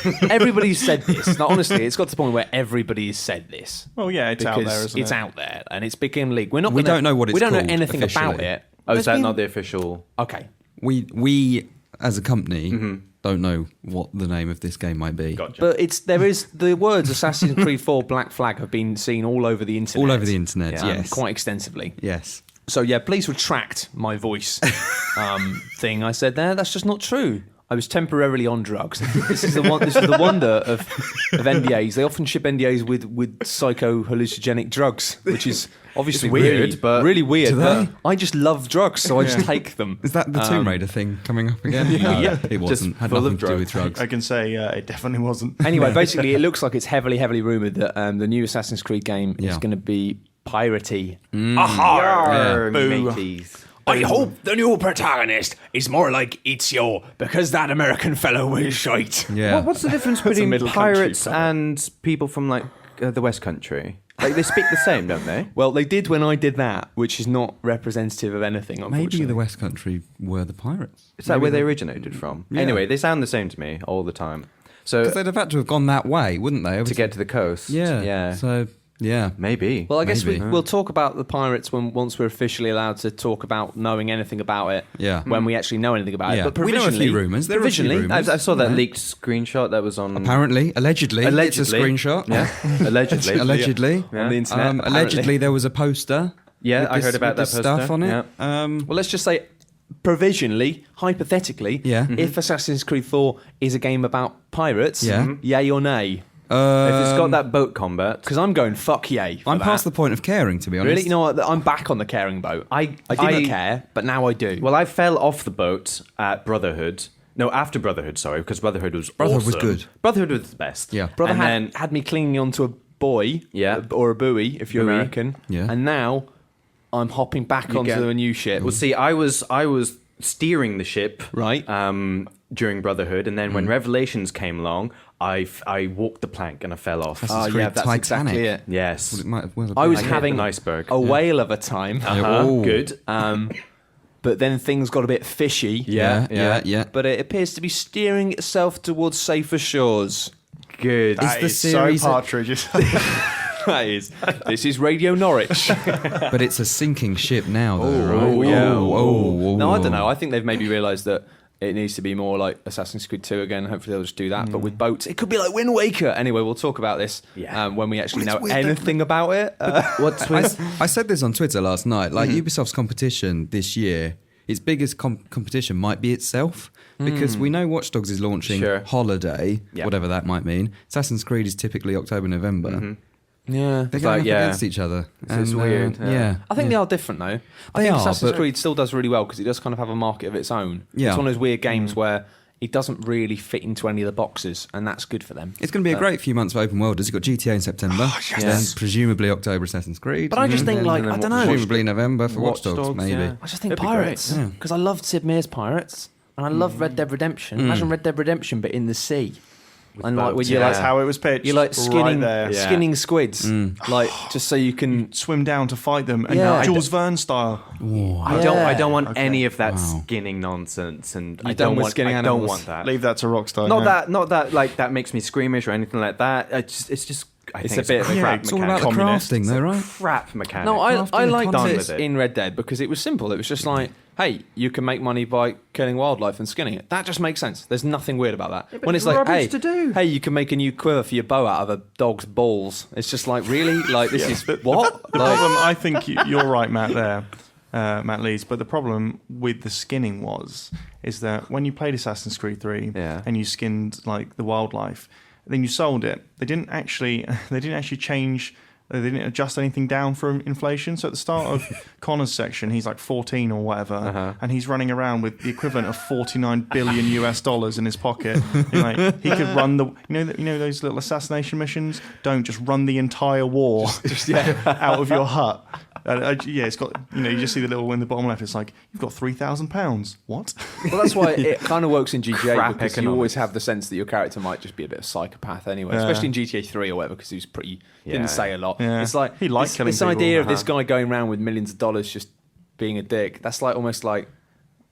we? Everybody's said this. Now, honestly, it's got to the point where everybody's said this. Well, yeah, it's out Because there, isn't it's it? out there, and it's become leaked. We're not. We gonna- don't know what it's We don't know called anything about officially. it. Oh, is There's that been- not the official? Okay. We as a company don't know what the name of this game might be. Gotcha. But there is the words Assassin's Creed 4 Black Flag have been seen all over the internet. All over the internet, yes. Quite extensively. Yes. So yeah, please retract my voice thing I said there. That's just not true. I was temporarily on drugs. This is the wonder of NDAs. They often ship NDAs with psycho hallucinogenic drugs, which is obviously It's weird, really, but- really weird. Do they? But I just love drugs, so I just take them. Is that the Tomb Raider thing coming up again? No, Yeah. it wasn't. Just Had full nothing of to do with drugs. I can say it definitely wasn't. Anyway, basically, it looks like it's heavily rumoured that the new Assassin's Creed game is Yeah. going to be piratey. Yarr, Boo. mateys. I hope the new protagonist is more like Ezio, because that American fellow was shite. Yeah. What's the difference a between middle country pirates fella. and people from like the West Country? Like they speak the same, don't they? Well, they did when I did that, which is not representative of anything, unfortunately. Maybe the West Country were the pirates. Is that where they originated from? Yeah. Anyway, they sound the same to me all the time. So Because they'd have had to have gone that way, wouldn't they? to get to the coast, Yeah. yeah, So, yeah. maybe. Well, I guess Maybe. we'll talk about the pirates once we're officially allowed to talk about knowing anything about it. Yeah. When we actually know anything about Yeah. it. But We know a few provisionally, rumours. There are a few provisionally, rumours. I saw that Yeah. leaked screenshot that was on. Apparently, allegedly, it's a screenshot. Yeah, allegedly. Allegedly. Yeah. on the internet. apparently. Allegedly, there was a poster. Yeah, with I this- heard about with that this poster. stuff on it. Yeah. Well, let's just say, provisionally, hypothetically, Yeah. if Assassin's Creed 4 is a game about pirates, Yeah. yay or nay? If it's got that boat combat, Because I'm going fuck yay. for I'm that. past the point of caring, to be honest. Really? You know what? I'm back on the caring boat. I didn't care, but now I do. well, I fell off the boat at Brotherhood. No, after Brotherhood, sorry, because Brotherhood was Brotherhood was awesome. good. Brotherhood was the best. Yeah. Brother and then had me clinging onto a buoy, Yeah. or a buoy if you're Buoy. American, Yeah. and now I'm hopping back onto get- a new ship. Well, see, I was steering the ship Right. during Brotherhood, and then when Revelations came along, I walked the plank and I fell off. Assassin's yeah, Creed that's Titanic. exactly it. Yes. Well, it might well have I been. was hit having an iceberg. a whale of a time. Oh. Good. But then things got a bit fishy. Yeah. But it appears to be steering itself towards safer shores. Good. That the is series so Partridge. That is. This is Radio Norwich. But it's a sinking ship now, though, right? Oh, yeah. Oh. No, I don't know. I think they've maybe realised that it needs to be more like Assassin's Creed 2 again. Hopefully they'll just do that. But with boats, it could be like Wind Waker. Anyway, we'll talk about this when we actually know anything about it. I said this on Twitter last night. Like Ubisoft's competition this year, its biggest competition might be itself, because we know Watch Dogs is launching holiday, whatever that might mean. Assassin's Creed is typically October, November. Yeah. They're going up against each other. It's weird. Yeah. I think they are different though. I They think are, Assassin's but- Creed still does really well because it does kind of have a market of its own. Yeah. It's one of those weird games where it doesn't really fit into any of the boxes, and that's good for them. It's going to be a great few months for open world. You've got GTA in September, then presumably October Assassin's Creed. But I just think, like, I don't know. Presumably November for Watch Dogs, maybe. yeah. I just think That'd be great. Pirates, Yeah. because I loved Sid Meier's Pirates, and I love Red Dead Redemption. Imagine Red Dead Redemption, but in the sea. And like, when you're That's like, how it was pitched. you're like skinning, right there. skinning squids, like just so you can. Swim down to fight them, and Yeah. Jules Verne style. I don't want Okay. any of that Wow. skinning nonsense, and You're I done don't with want. skinning I don't animals. want that. Leave that to Rockstar. Not that like that makes me squeamish or anything like that. It's just. I It's think a bit of a crap It's all about mechanic. the crafting, though, right? Crap mechanic. No, I Crafting liked done it with it. in Red Dead because it was simple. It was just like, hey, you can make money by killing wildlife and skinning it. That just makes sense. There's nothing weird about that. but When it's it's like, rubbish hey, to do. hey, you can make a new quiver for your bow out of a dog's balls. It's just like, really? Like, this is what? The Like, problem, I think you're right, Matt. Matt Lees. But the problem with the skinning is that when you played Assassin's Creed 3 and you skinned like the wildlife, then you sold it. They didn't actually change. They didn't adjust anything down for inflation. So at the start of Connor's section, he's like 14 or whatever, and he's running around with the equivalent of $49 billion US in his pocket. And, like, he could run you know those little assassination missions. Don't just run the entire war out of your hut. It's got you just see the little in the bottom left. It's like you've got £3,000. What? well, that's why it kind of works in GTA Crap because you economics. always have the sense that your character might just be a bit of a psychopath anyway, especially in GTA 3 or whatever, because he was pretty didn't say a lot. Yeah. It's like He liked killing this people. idea of this guy going around with millions of dollars just being a dick. That's like almost like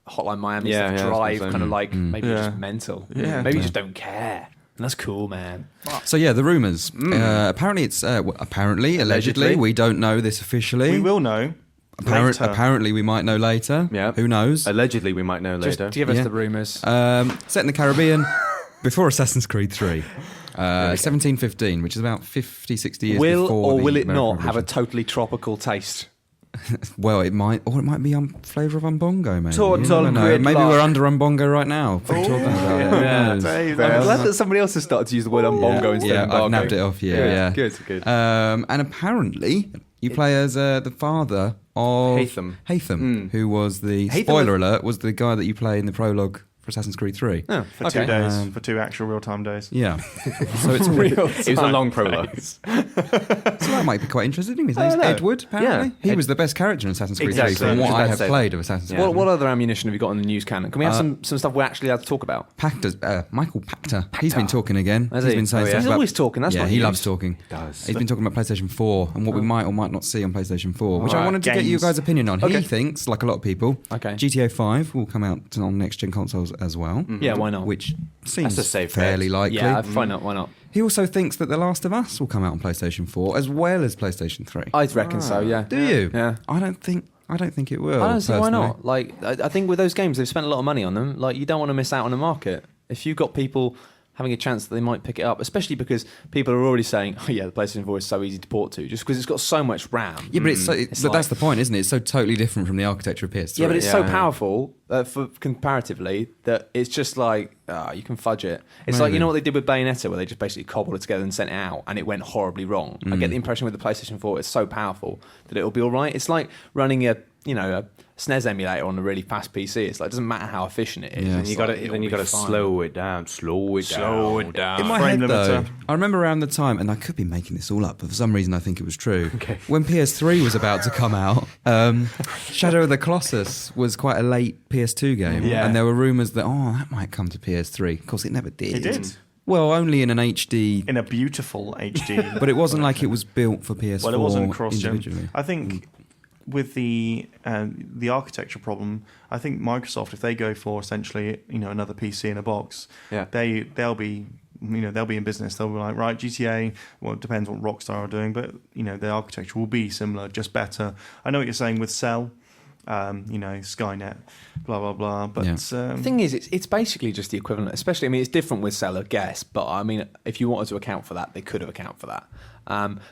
Hotline Miami Yeah, stuff, yeah, Drive, that's what I'm kind of like maybe you're Yeah. just mental. Yeah. Maybe you just don't care. And that's cool, man. So yeah, the rumours. Apparently it's allegedly. We don't know this officially. We will know. later. Apparently we might know later. Yeah. Who knows? Allegedly, we might know Just later. give us Yeah. the rumours. Set in the Caribbean before Assassin's Creed 3. 1715, which is about 50, 60 years Will before or the will it American not have a Revolution. totally tropical taste? Well, it might be on flavour of Umbongo, maybe. Total You never know. gridlock. Maybe we're under Umbongo right now. From talking about it. Who knows? Dave, I'm that's- glad that somebody else has started to use the word umbongo instead Yeah, of I've embargo. nabbed it off. Yeah. Good. And apparently, you play as the father of Haytham. who was the Haytham spoiler alert was the guy that you play in the prologue for Assassin's Creed 3. Oh, for okay. 2 days, for 2 actual real-time days. Yeah. So it's all It was a long prologue. So that might be quite interesting. His name's Edward, apparently. Yeah. He was the best character in Assassin's Creed Exactly. 3 from what Just I about have to say played of Assassin's Creed. What other ammunition have you got in the news cannon? Can we have some stuff we're actually allowed to talk about? Michael Pachter. He's been talking again. Has He's he? been saying Oh, yeah. stuff He's about- always talking, that's yeah, not he news. loves talking. does. He's been talking about PlayStation 4 and what we might or might not see on PlayStation 4, which I Right. wanted to get you Games. guys' opinion on. Okay. He thinks, like a lot of people, Okay. GTA 5 will come out on next-gen consoles as well. Yeah, why not? Which seems That's a safe fairly bet. likely. Yeah, why not? Why not? He also thinks that The Last of Us will come out on PlayStation 4 as well as PlayStation 3. I reckon so. Yeah. Do you? Yeah. I don't think it will. I don't see why personally. not. Like, I think with those games, they've spent a lot of money on them. Like, you don't want to miss out on the market. If you've got people having a chance that they might pick it up, especially because people are already saying, "Oh yeah, the PlayStation 4 is so easy to port to," just because it's got so much RAM. Yeah, but It's but like- that's the point, isn't it? It's so totally different from the architecture of PS3. Yeah, but it's so Yeah. powerful for comparatively that it's just like you can fudge it. It's like, you Maybe. know what they did with Bayonetta, where they just basically cobbled it together and sent it out, and it went horribly wrong. I get the impression with the PlayStation 4, it's so powerful that it'll be all right. It's like running a a SNES emulator on a really fast PC. It's like it doesn't matter how efficient it is. Yeah. And you got to slow it down. Slow it down. In my Frame head, though, limiter. I remember around the time, and I could be making this all up, but for some reason I think it was true. Okay. When PS3 was about to come out, Shadow of the Colossus was quite a late PS2 game. Yeah. And there were rumours that, that might come to PS3. Of course, it never did. It did. Well, only in an HD, In a beautiful HD. but it wasn't like it was built for PS4 Well, it wasn't cross-gen. individually. I think with the architecture problem, I think Microsoft, if they go for essentially another PC in a box, they'll be in business. They'll be like, right, GTA. Well, it depends what Rockstar are doing, but the architecture will be similar, just better. I know what you're saying with Cell. Skynet, blah blah blah. But the thing is, it's basically just the equivalent. Especially, I mean, it's different with Cell, I guess. But I mean, if you wanted to account for that, they could have accounted for that.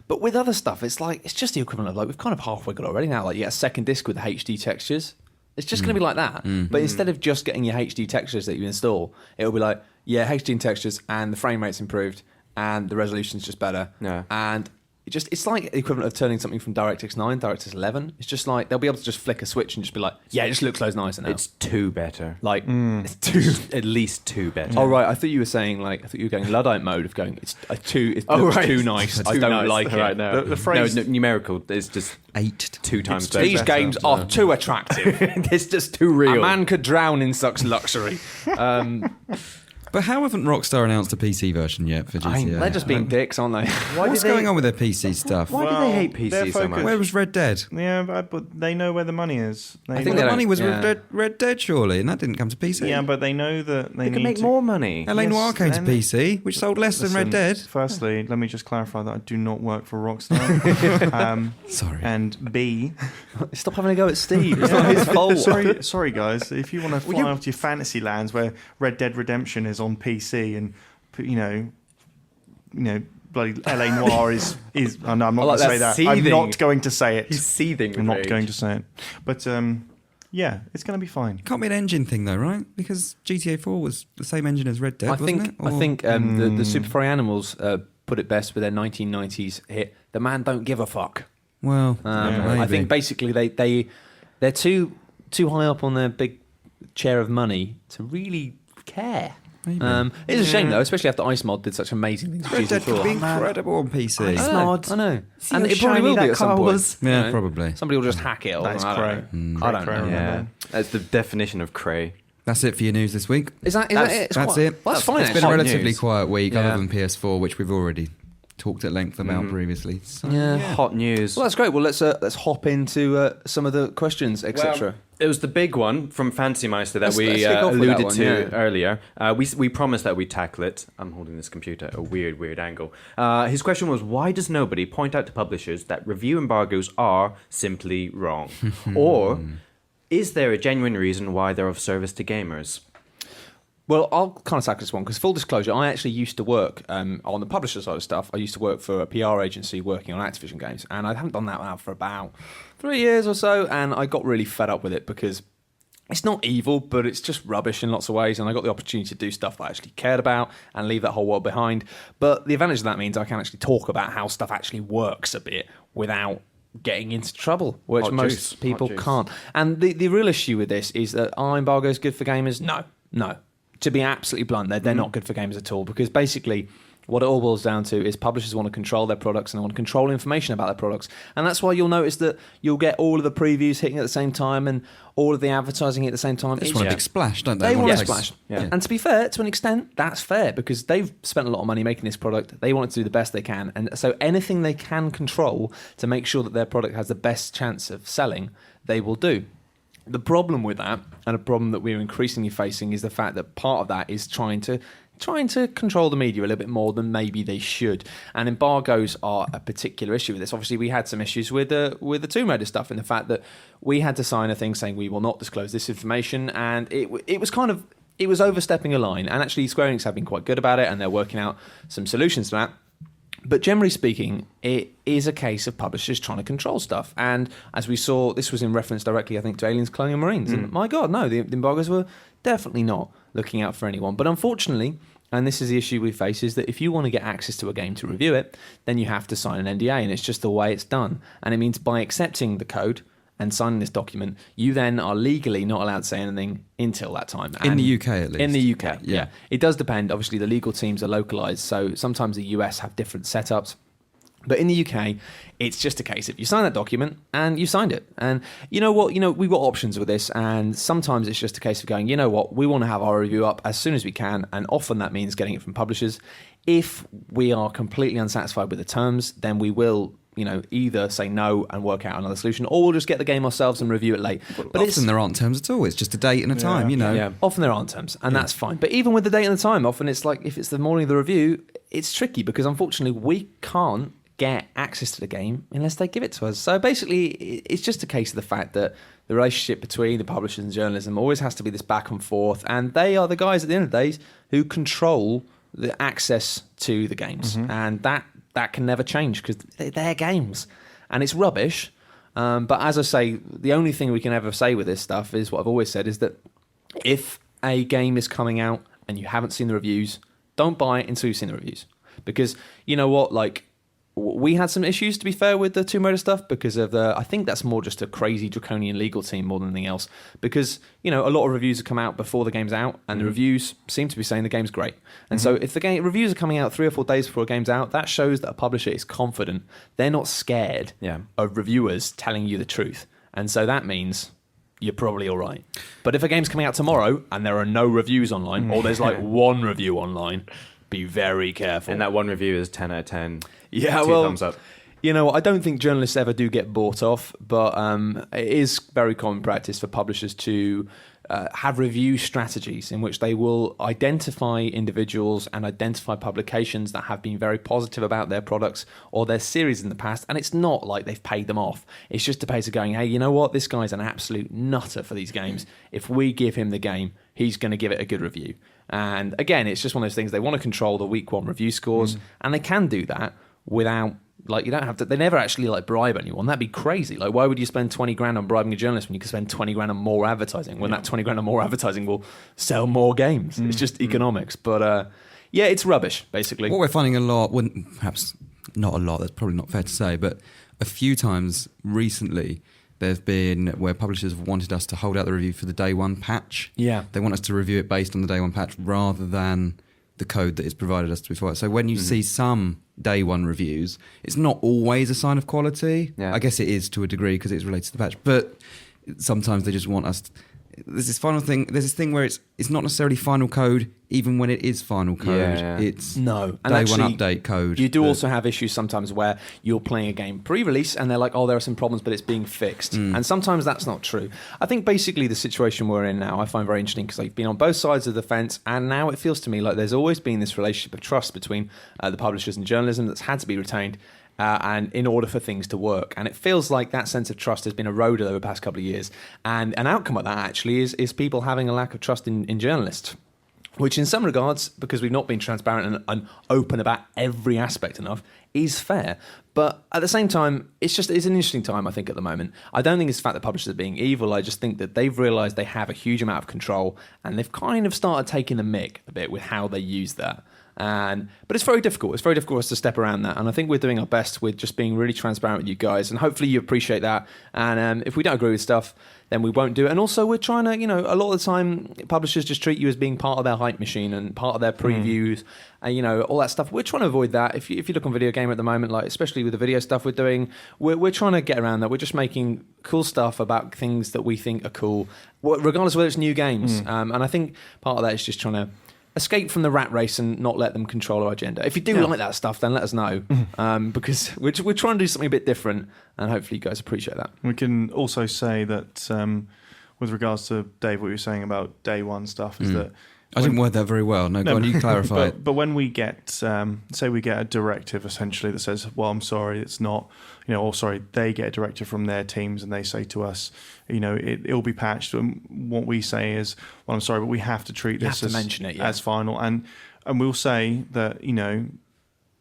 But with other stuff, it's just the equivalent of we've kind of halfway got it already now. Like you get a second disc with the HD textures. It's just going to be like that. But instead of just getting your HD textures that you install, it'll be like, HD textures and the frame rate's improved and the resolution's just better. Yeah. And it's like the equivalent of turning something from DirectX 9, DirectX 11. It's just like they'll be able to just flick a switch and just be like, it just looks loads nicer now. It's two better. It's two. At least two better. Oh right, I thought you were saying I thought you were going Luddite mode of going. It's a two. It's too nice. I don't like it. Right, no. The phrase- no, numerical is just 8. two times better. These games are too attractive. It's just too real. A man could drown in such luxury. But how haven't Rockstar announced a PC version yet for GTA? They're just being dicks, aren't they? What's going on with their PC stuff? Why do they hate they're PC so much? focused- Where was Red Dead? Yeah, but they know where the money is. I think Well, they the don't- money was yeah. Red Dead, surely, and that didn't come to PC. Yeah, but they know that they They need can make to more money. LA Yes, Noire came to then- PC, which sold less than Red Listen, Dead. Firstly, let me just clarify that I do not work for Rockstar. Sorry. And B, Stop having a go at Steve. It's not his fault. sorry guys, if you want to fly off to your fantasy lands where Red Dead Redemption is on PC and bloody LA Noire is oh, no, I'm not going to say that. I'm seething. not going to say it. He's seething. I'm not going to say it. But yeah, it's going to be fine. Can't be an engine thing though, right? Because GTA 4 was the same engine as Red Dead, wasn't it? I think the Super Furry Animals put it best with their 1990s hit. The man don't give a fuck. Well, I maybe. think basically they're too high up on their big chair of money to really care. It's a shame though, especially after Ice Mod did such amazing things. Red Dead could be incredible on PC. I know. See And how it probably shiny will be that at some car point. was? Yeah, You know? probably. Somebody will just hack it. Or That's I cray. don't know. I don't know. Yeah, that's the definition of cray. That's it for your news this week. Is that it? It's That's quite- it. Well, that's fine. It's been a actually. relatively news. quiet week, Yeah. other than PS4, which we've already talked at length about previously. So, Yeah. Hot news. Well, that's great. Well, let's hop into some of the questions, etc. It was the big one from Fancy Meister that Let's we kick off with that alluded one, to yeah. earlier. We promised that we'd tackle it. I'm holding this computer at a weird angle. His question was, why does nobody point out to publishers that review embargoes are simply wrong? Or is there a genuine reason why they're of service to gamers? Well, I'll kind of tackle this one because, full disclosure, I actually used to work on the publisher side of stuff. I used to work for a PR agency working on Activision games, and I haven't done that now for about 3 years or so, and I got really fed up with it because it's not evil, but it's just rubbish in lots of ways, and I got the opportunity to do stuff that I actually cared about and leave that whole world behind. But the advantage of that means I can actually talk about how stuff actually works a bit without getting into trouble, which Hot most juice. people Hot juice. can't. And the real issue with this is that are embargoes good for gamers? No. To be absolutely blunt, they're not good for gamers at all, because basically what it all boils down to is publishers want to control their products and they want to control information about their products. And that's why you'll notice that you'll get all of the previews hitting at the same time and all of the advertising at the same time. They just want a big splash, don't they? They want a to splash. Yeah. And to be fair, to an extent, that's fair because they've spent a lot of money making this product. They want it to do the best they can. And so anything they can control to make sure that their product has the best chance of selling, they will do. The problem with that, and a problem that we're increasingly facing, is the fact that part of that is trying to control the media a little bit more than maybe they should. And embargoes are a particular issue with this. Obviously, we had some issues with the Tomb Raider stuff, and the fact that we had to sign a thing saying we will not disclose this information, and it was overstepping a line. And actually, Square Enix have been quite good about it, and they're working out some solutions to that. But generally speaking, it is a case of publishers trying to control stuff. And as we saw, this was in reference directly, I think, to Aliens, Colonial Marines. And my God, no, the embargoes were definitely not looking out for anyone. But unfortunately, and this is the issue we face, is that if you want to get access to a game to review it, then you have to sign an NDA, and it's just the way it's done. And it means by accepting the code and signing this document, you then are legally not allowed to say anything until that time. In the UK, at least. In the UK, yeah. It does depend. Obviously, the legal teams are localised, so sometimes the US have different setups. But in the UK, it's just a case of you sign that document and you signed it. And you know what? We've got options with this, and sometimes it's just a case of going, you know what? We want to have our review up as soon as we can, and often that means getting it from publishers. If we are completely unsatisfied with the terms, then we will either say no and work out another solution, or we'll just get the game ourselves and review it late. But often there aren't terms at all. It's just a date and a time, Yeah, often there aren't terms, and that's fine. But even with the date and the time, often it's like if it's the morning of the review, it's tricky because unfortunately we can't get access to the game unless they give it to us. So basically, it's just a case of the fact that the relationship between the publishers and journalism always has to be this back and forth, and they are the guys at the end of the day who control the access to the games, and that can never change because they're their games, and it's rubbish. But as I say, the only thing we can ever say with this stuff is what I've always said, is that if a game is coming out and you haven't seen the reviews, don't buy it until you've seen the reviews. Because you know what, we had some issues, to be fair, with the Tomb Raider stuff because of I think that's more just a crazy draconian legal team more than anything else. Because, a lot of reviews have come out before the game's out, and the reviews seem to be saying the game's great. And so if the reviews are coming out 3 or 4 days before a game's out, that shows that a publisher is confident. They're not scared of reviewers telling you the truth. And so that means you're probably all right. But if a game's coming out tomorrow and there are no reviews online, or there's one review online, be very careful. And that one review is 10 out of 10. Yeah, 2 thumbs up. I don't think journalists ever do get bought off, but it is very common practice for publishers to have review strategies in which they will identify individuals and identify publications that have been very positive about their products or their series in the past, and it's not like they've paid them off. It's just a case of going, hey, you know what? This guy's an absolute nutter for these games. If we give him the game, he's going to give it a good review. And again, it's just one of those things. They want to control the week 1 review scores, and they can do that without, you don't have to, they never actually bribe anyone. That'd be crazy. Why would you spend 20 grand on bribing a journalist when you could spend 20 grand on more advertising, when that 20 grand on more advertising will sell more games? It's just economics. But it's rubbish, basically. What we're finding a lot, perhaps not a lot, that's probably not fair to say, but a few times recently, there's been where publishers have wanted us to hold out the review for the day 1 patch. Yeah. They want us to review it based on the day 1 patch rather than the code that is provided us before. So when you see some day 1 reviews, it's not always a sign of quality. Yeah. I guess it is to a degree because it's related to the patch. But sometimes they just want us... There's this thing where it's not necessarily final code, even when it is final code. Yeah. It's no. And day actually, 1 update code. You do also have issues sometimes where you're playing a game pre-release and they're like, oh, there are some problems, but it's being fixed. And sometimes that's not true. I think basically the situation we're in now, I find very interesting because I've been on both sides of the fence, and now it feels to me like there's always been this relationship of trust between the publishers and journalism that's had to be retained. And in order for things to work. And it feels like that sense of trust has been eroded over the past couple of years. And an outcome of that actually is people having a lack of trust in journalists, which in some regards, because we've not been transparent and open about every aspect enough, is fair. But at the same time, it's an interesting time, I think, at the moment. I don't think it's the fact that publishers are being evil. I just think that they've realised they have a huge amount of control, and they've kind of started taking the mick a bit with how they use that. But it's very difficult. It's very difficult for us to step around that. And I think we're doing our best with just being really transparent with you guys. And hopefully you appreciate that. And if we don't agree with stuff, then we won't do it. And also we're trying to, a lot of the time publishers just treat you as being part of their hype machine and part of their previews and, all that stuff. We're trying to avoid that. If you look on VideoGamer at the moment, especially with the video stuff we're doing, we're trying to get around that. We're just making cool stuff about things that we think are cool, regardless of whether it's new games. And I think part of that is just trying to escape from the rat race and not let them control our agenda. If you do like that stuff, then let us know, because we're trying to do something a bit different, and hopefully you guys appreciate that. We can also say that with regards to Dave, what you were saying about day 1 stuff is that... I didn't word that very well. No, go on, you clarify it. But when we get, say we get a directive essentially that says, well, I'm sorry, it's not, or sorry, they get a directive from their teams and they say to us, it'll be patched. And what we say is, well, I'm sorry, but we have to treat this as final. And we'll say that,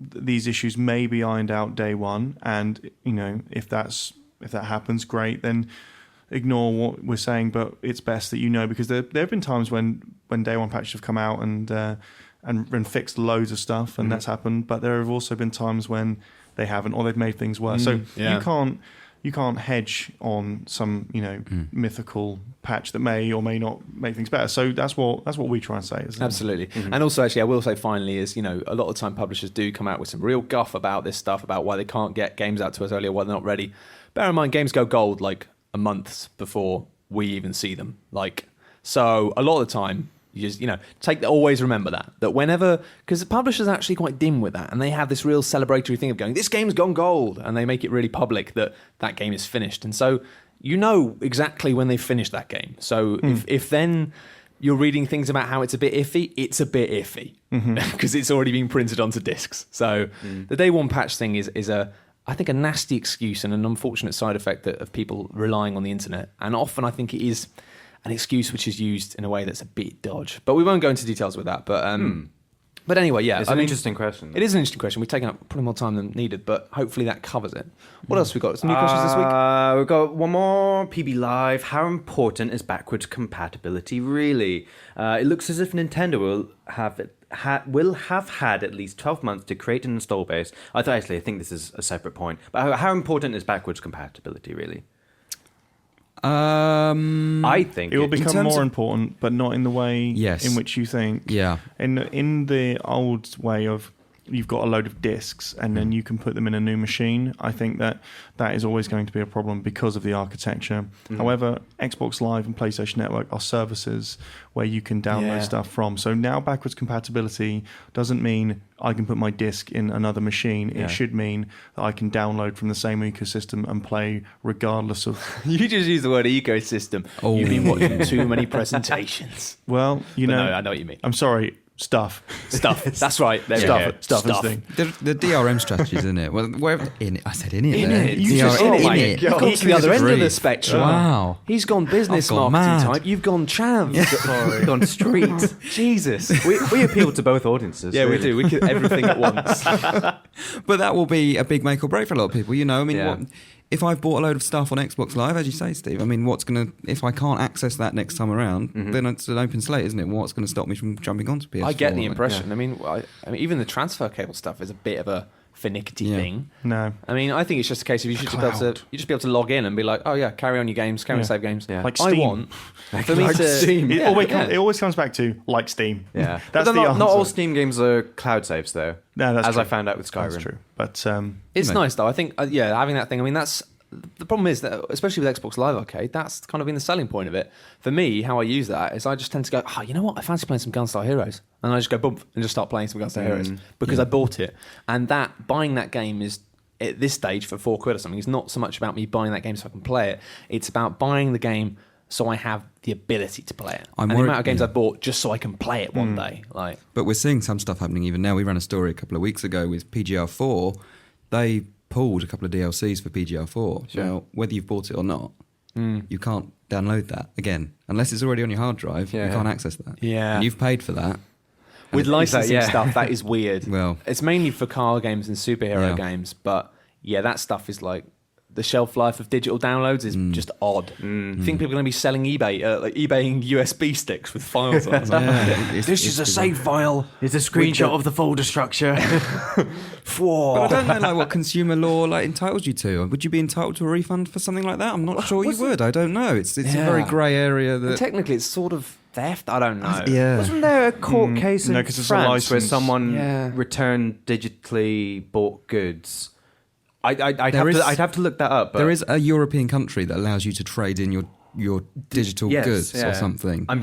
these issues may be ironed out day 1. And, if that happens, great, then ignore what we're saying, but it's best that because there have been times when day 1 patches have come out and fixed loads of stuff, and that's happened, but there have also been times when they haven't, or they've made things worse. So you can't you can't hedge on some mythical patch that may or may not make things better. So that's what we try and say. Isn't it? Absolutely. And also, actually, I will say finally is, a lot of the time publishers do come out with some real guff about this stuff, about why they can't get games out to us earlier, why they're not ready. Bear in mind, games go gold like a month before we even see them. So a lot of the time, you just, always remember that whenever, because the publishers are actually quite dim with that, and they have this real celebratory thing of going, this game's gone gold, and they make it really public that game is finished. And so exactly when they finished that game. So if then you're reading things about how it's a bit iffy, it's a bit iffy because it's already been printed onto discs. So the day one patch thing is I think a nasty excuse and an unfortunate side effect of people relying on the internet. And often I think it is an excuse which is used in a way that's a bit dodge. But we won't go into details with that. But anyway, yeah. It's an interesting question. It is an interesting question. We've taken up probably more time than needed, but hopefully that covers it. What else have we got? Some new questions this week? We've got one more. PB Live. How important is backwards compatibility really? It looks as if Nintendo will have had at least 12 months to create an install base. I think this is a separate point. But how important is backwards compatibility really? I think it will become more important, but not in the way in which you think. Yeah. In the old way of you've got a load of discs and then you can put them in a new machine, I think that is always going to be a problem because of the architecture. However, Xbox Live and PlayStation Network are services where you can download stuff from. So now backwards compatibility doesn't mean I can put my disc in another machine. It should mean that I can download from the same ecosystem and play regardless of... You just use the word ecosystem. Oh. You've been watching too many presentations. Well, No, I know what you mean. I'm sorry. Stuff. That's right. Stuff is the thing. The DRM strategies, isn't it? Well, in it. I said in it. In there. it. You just DRM, in it. You've gone to the other end of the spectrum. Wow. He's gone business I've gone marketing mad. type. You've gone chav. You've gone street. Jesus. we appeal to both audiences. Yeah, really. we do. We can everything at once. But that will be a big make or break for a lot of people. What, if I've bought a load of stuff on Xbox Live, as you say, Steve, if I can't access that next time around, then it's an open slate, isn't it? What's going to stop me from jumping onto PS4? I get the impression. I mean, even the transfer cable stuff is a bit of a finicky thing. No. I mean, I think it's just a case of you should just be able to log in and be like, oh yeah, carry on your games, carry on save games. Yeah. Like I Steam. want for me to Steam. It always comes back to like Steam. Yeah. That's But the not answer. all Steam games are cloud saves, though. No, that's as true. I found out with Skyrim. That's true. But It's nice though. I think having that thing. I mean, that's the problem is that especially with Xbox Live Arcade, that's kind of been the selling point of it. For me, how I use that is I just tend to go, you know what? I fancy playing some Gunstar Heroes, and I just go boom and just start playing some Gunstar Heroes because I bought it. And buying that game is at this stage for £4 or something. It's not so much about me buying that game so I can play it. It's about buying the game so I have the ability to play it. The amount of games I bought just so I can play it one day. But we're seeing some stuff happening even now. We ran a story a couple of weeks ago with PGR4. They pulled a couple of DLCs for PGR4. Sure. Now, whether you've bought it or not, you can't download that again. Unless it's already on your hard drive, you can't access that. Yeah. And you've paid for that. With licensing stuff, that is weird. Well, it's mainly for car games and superhero games, but that stuff is like the shelf life of digital downloads is just odd. You think people are going to be selling eBaying USB sticks with files on? This is a save file. It's a screenshot of the folder structure. But I don't know what consumer law entitles you to. Would you be entitled to a refund for something like that? I'm not sure you would. I don't know. It's a very grey area. And technically, it's sort of theft. I don't know. Yeah. Wasn't there a court case in 'cause it's a France where license. someone returned digitally bought goods? I'd have to look that up. But there is a European country that allows you to trade in your digital goods or something. I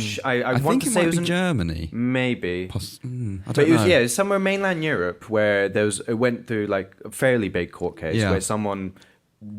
think it might be Germany. Maybe. I don't But it was know. somewhere mainland Europe where it went through like a fairly big court case where someone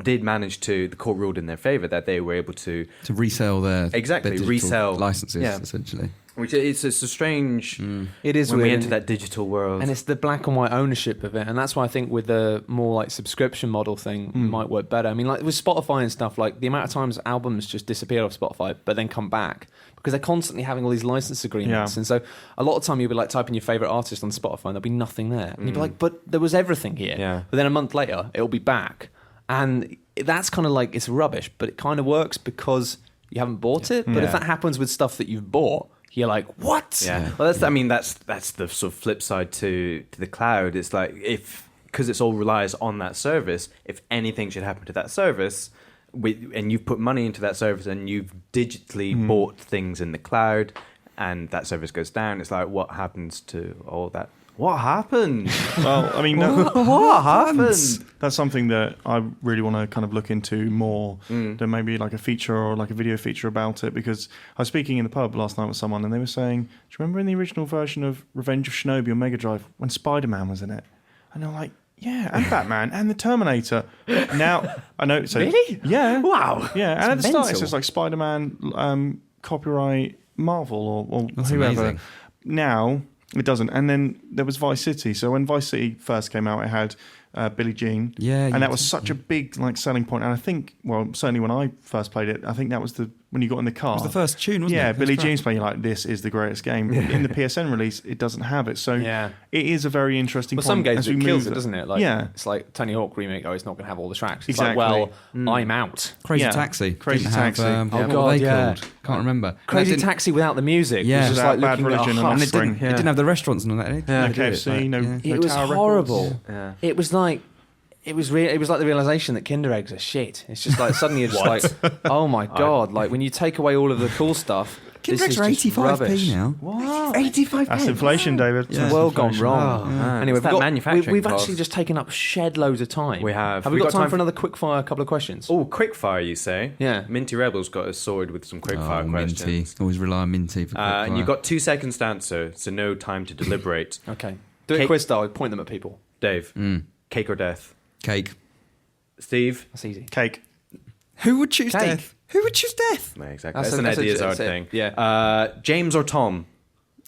did manage the court ruled in their favour that they were able to resell their digital resell licenses essentially. Which it's a strange. It is when we weird, enter that digital world, and it's the black and white ownership of it, and that's why I think with the more like subscription model thing might work better. I mean, like with Spotify and stuff, like the amount of times albums just disappear off Spotify but then come back because they're constantly having all these license agreements, and so a lot of time you'll be like typing your favorite artist on Spotify and there'll be nothing there, and you'll be like, but there was everything here. But then a month later it'll be back, and that's kind of like it's rubbish, but it kind of works because you haven't bought it. But if that happens with stuff that you've bought, you're like, what? Yeah. Well, that's the sort of flip side to the cloud. It's like if because it's all relies on that service, if anything should happen to that service, and you've put money into that service and you've digitally bought things in the cloud, and that service goes down, it's like, what happens to all that? What happened? Well, I mean, what happened? that's something that I really want to kind of look into more than maybe like a feature or like a video feature about it, because I was speaking in the pub last night with someone and they were saying, do you remember in the original version of Revenge of Shinobi on Mega Drive when Spider-Man was in it? And they're like, yeah, and Batman and the Terminator. Now, I know. So, Really? Yeah. Wow. Yeah, and at the start it mental. says like Spider-Man, copyright Marvel or That's whoever. amazing. Now it doesn't. And then there was Vice City. So when Vice City first came out, it had Billie Jean. Yeah, and that was such a big like selling point. And I think, well, certainly when I first played it, I think that was when you got in the car. It was the first tune, wasn't it? Yeah, It was Billie great. Jean's playing. You're like, this is the greatest game. In the PSN release, it doesn't have it. So Yeah. it is a very interesting But point. some games as we it kills move it, doesn't it? Like, yeah. it's like Tony Hawk remake. Oh, it's not going to have all the tracks. It's Exactly. like, well, I'm out. Crazy Yeah. Taxi. Crazy Didn't have, Taxi. what Oh, were God, they yeah. called? Can't remember. And Crazy it didn't- Taxi without the music. Yeah. It was just Without like Bad looking at a Religion and husk. And it didn't, Offspring, it didn't have the restaurants and all that. Yeah. No Did it? KFC, no, Yeah. no It was Tower horrible. Records. Yeah. It was like it was like the realization that Kinder eggs are shit. It's just like suddenly you're just like, oh my god! Like when you take away all of the cool stuff, Kinder this eggs is are just rubbish. 85p now. What? 85p. That's inflation, David. Yeah. That's World gone inflation. wrong. Oh, man. Anyway, It's that manufacturing we've cost. actually just taken up shed loads of time. We have. Have we got time for another quickfire couple of questions? Oh, quickfire, you say? Yeah. Minty Rebel's got a sword with some quickfire Oh, questions. Minty. Always rely on Minty for quickfire. And you've got 2 seconds to answer, so no time to deliberate. Okay. Do it Cake- quiz style. Point them at people. Dave, cake or death? Cake. Steve? That's easy. Cake. Who would choose Cake. death? Who would choose death? Yeah, exactly. That's That's, a- an that's a- ideas art that's it. thing. Yeah. James or Tom?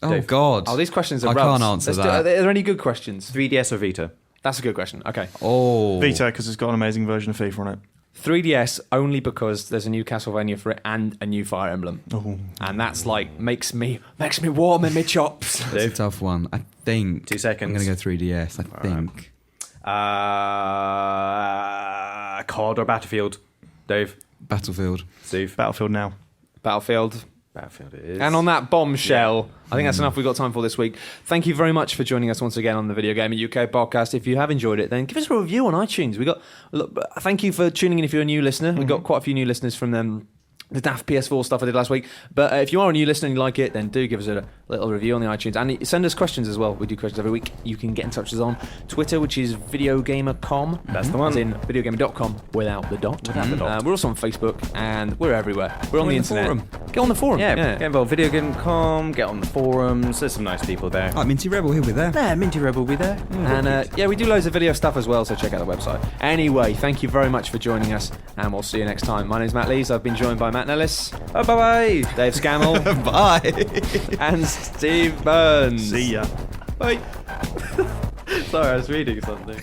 Oh, Dave. God. Oh, these questions are I rubs. can't answer Let's do- that. are there any good questions? 3DS or Vita? That's a good question. Okay. Oh. Vita, because it's got an amazing version of FIFA on it. 3DS only because there's a new Castlevania for it and a new Fire Emblem, Oh. and that's like makes me warm in my chops. That's a tough one. I think. 2 seconds. I'm going to go 3DS. I think. COD or Battlefield? Dave? Battlefield. Steve? Battlefield now. Battlefield. Battlefield it is. And on that bombshell, I think that's enough we've got time for this week. Thank you very much for joining us once again on the Video Gamer UK podcast. If you have enjoyed it, then give us a review on iTunes. Thank you for tuning in if you're a new listener. We've got quite a few new listeners from the daft PS4 stuff I did last week. But if you are a new listener and you like it, then do give us a little review on the iTunes. And send us questions as well. We do questions every week. You can get in touch with us on Twitter, which is VideoGamer.com. That's the one. As in VideoGamer.com without the dot. Without the dot. We're also on Facebook, and we're everywhere. We're on the internet. forum. Get on the forum. Yeah, get involved. VideoGame.com, get on the forums. There's some nice people there. Like Minty Rebel, he'll be there. Yeah, Minty Rebel will be there. And we do loads of video stuff as well, so check out the website. Anyway, thank you very much for joining us, and we'll see you next time. My name's Matt Lees. I've been joined by Matt Nellis, Bye-bye. Dave Scammell, Bye. and Steve Burns. See ya. Bye. Sorry, I was reading something.